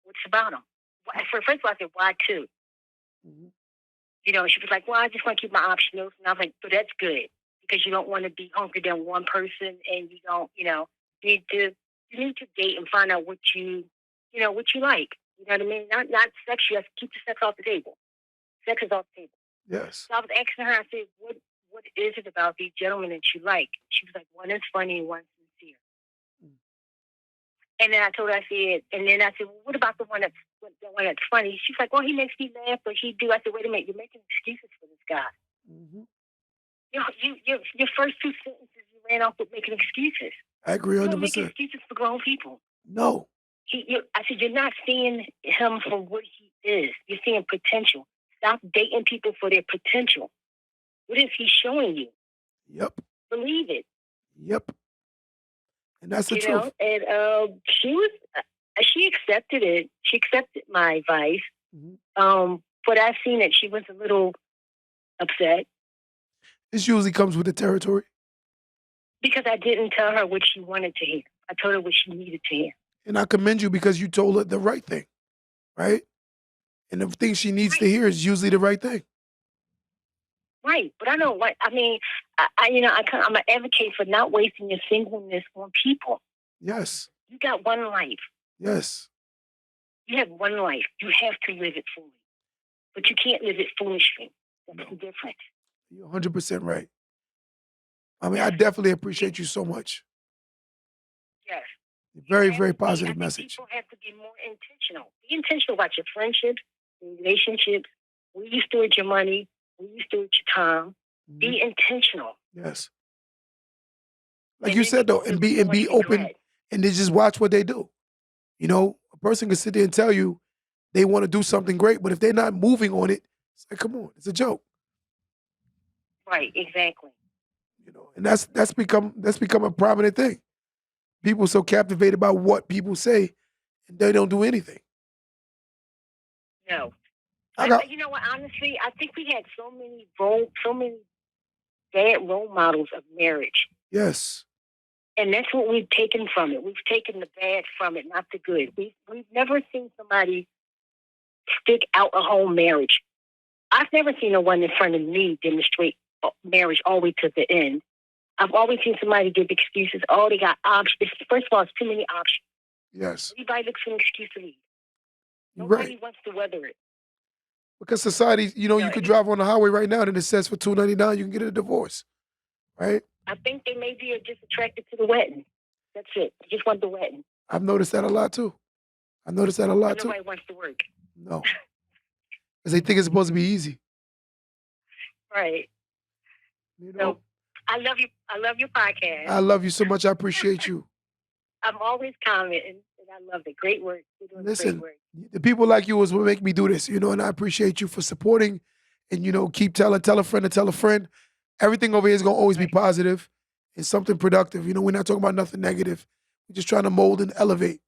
What's about them? First of all, I said, why two? Mm-hmm. You know, she was like, well, I just want to keep my options. And I was like, but that's good because you don't want to be hunkered down one person, and you don't, you know, you need to date and find out what you like. You know what I mean? Not sex. You have to keep the sex off the table. Sex is off the table. Yes. So I was asking her. I said, what is it about these gentlemen that you like? She was like, one is funny and one's sincere. And then I told her, I said, well, what about the one that's funny? She's like, well, he makes me laugh, but he do. I said, wait a minute, you're making excuses for this guy. Mm-hmm. Your first two sentences, you ran off with making excuses. I agree 100%. You don't make excuses for grown people. No. I said, you're not seeing him for what he is. You're seeing potential. Stop dating people for their potential. What is he showing you? Yep. Believe it. Yep. And that's the you truth. Know? And she accepted it. She accepted my advice. Mm-hmm. But I've seen that she was a little upset. This usually comes with the territory. Because I didn't tell her what she wanted to hear. I told her what she needed to hear. And I commend you because you told her the right thing, right? And the thing she needs to hear is usually the right thing. Right, but I know what I mean. I'm an advocate for not wasting your singleness on people. Yes. You got one life. Yes. You have one life. You have to live it fully, but you can't live it foolishly. That's the difference. You're 100% right. I mean, I definitely appreciate you so much. Yes. Very, very positive message. People have to be more intentional. Be intentional about your friendships, your relationships, where you steward your money, where you steward your time. Mm-hmm. Be intentional. Yes. Like you said though, and be open and then just watch what they do. You know, a person can sit there and tell you they want to do something great, but if they're not moving on it, it's like, come on, it's a joke. Right, exactly. You know, and that's become a prominent thing. People are so captivated by what people say, and they don't do anything. No. You know what? Honestly, I think we had so many bad role models of marriage. Yes. And that's what we've taken from it. We've taken the bad from it, not the good. We've never seen somebody stick out a whole marriage. I've never seen no one in front of me demonstrate marriage all the way to the end. I've always seen somebody give excuses. Oh, they got options. First of all, it's too many options. Yes. Everybody looks for an excuse to leave. You're Nobody right. wants to weather it. Because society, you know, you Right. could drive on the highway right now and it says for $2.99 you can get a divorce. Right? I think they maybe are just attracted to the wedding. That's it. They just want the wedding. I've noticed that a lot too. I noticed that a But lot too. nobody wants to work. No. Because they think it's supposed to be easy. Right. You So know? I love you. I love your podcast. I love you so much. I appreciate you. I'm always commenting, and I love it. Great work. You're doing Listen, great work. the people like you is what make me do this, you know, and I appreciate you for supporting and, you know, keep telling, tell a friend to tell a friend. Everything over here is going to always be Right. positive and something productive. You know, we're not talking about nothing negative. We're just trying to mold and elevate.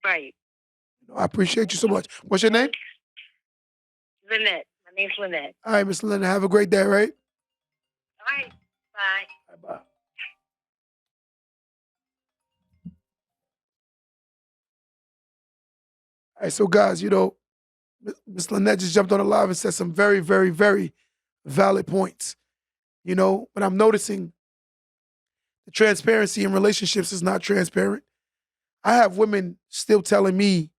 Right. You know, I appreciate you so much. What's your name? Lynette. My name's Lynette. All right, Miss Linda, have a great day, right? All right. Bye. Bye-bye. All right, so guys, you know, Miss Lynette just jumped on the live and said some very, very, very valid points. You know, but I'm noticing the transparency in relationships is not transparent. I have women still telling me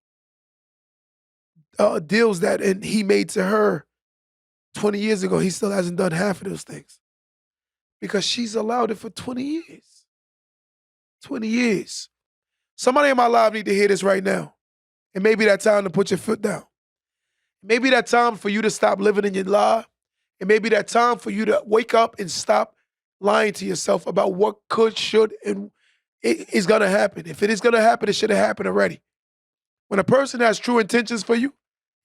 deals that and he made to her 20 years ago. He still hasn't done half of those things because she's allowed it for 20 years. 20 years. Somebody in my live need to hear this right now. And maybe that time to put your foot down. Maybe that time for you to stop living in your lie. And maybe that time for you to wake up and stop lying to yourself about what could, should, and it is going to happen. If it is going to happen, it should have happened already. When a person has true intentions for you,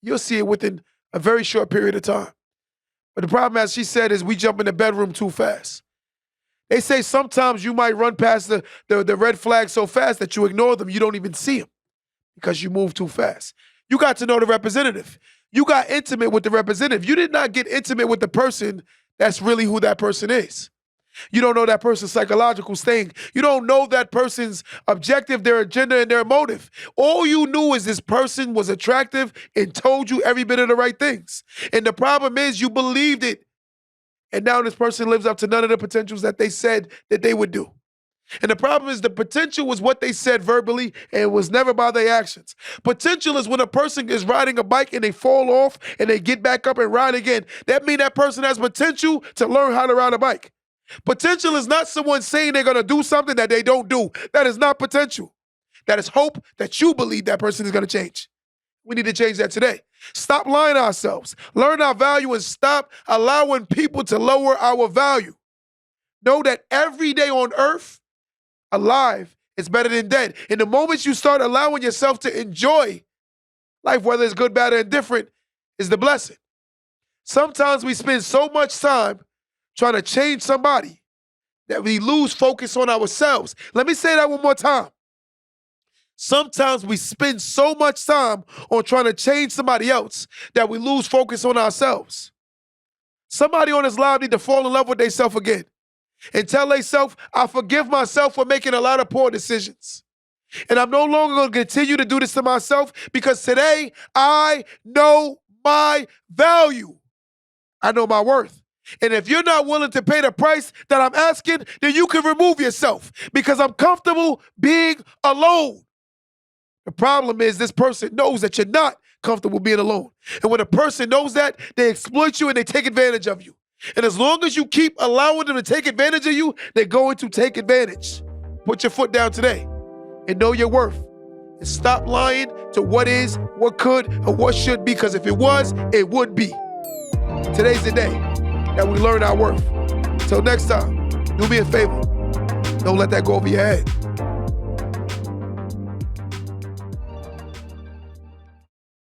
you'll see it within a very short period of time. But the problem, as she said, is we jump in the bedroom too fast. They say sometimes you might run past the red flag so fast that you ignore them. You don't even see them because you move too fast. You got to know the representative. You got intimate with the representative. You did not get intimate with the person that's really who that person is. You don't know that person's psychological sting. You don't know that person's objective, their agenda, and their motive. All you knew is this person was attractive and told you every bit of the right things. And the problem is you believed it. And now this person lives up to none of the potentials that they said that they would do. And the problem is the potential was what they said verbally and it was never by their actions. Potential is when a person is riding a bike and they fall off and they get back up and ride again. That means that person has potential to learn how to ride a bike. Potential is not someone saying they're going to do something that they don't do. That is not potential. That is hope that you believe that person is going to change. We need to change that today. Stop lying to ourselves. Learn our value and stop allowing people to lower our value. Know that every day on earth, alive is better than dead. And the moment you start allowing yourself to enjoy life, whether it's good, bad, or indifferent, is the blessing. Sometimes we spend so much time trying to change somebody that we lose focus on ourselves. Let me say that one more time. Sometimes we spend so much time on trying to change somebody else that we lose focus on ourselves. Somebody on this live need to fall in love with themselves again and tell themselves, I forgive myself for making a lot of poor decisions. And I'm no longer going to continue to do this to myself because today I know my value. I know my worth. And if you're not willing to pay the price that I'm asking, then you can remove yourself because I'm comfortable being alone. The problem is this person knows that you're not comfortable being alone. And when a person knows that, they exploit you and they take advantage of you. And as long as you keep allowing them to take advantage of you, they're going to take advantage. Put your foot down today and know your worth. And stop lying to what is, what could, or what should be, because if it was, it would be. Today's the day that we learn our worth. Till next time, do me a favor. Don't let that go over your head.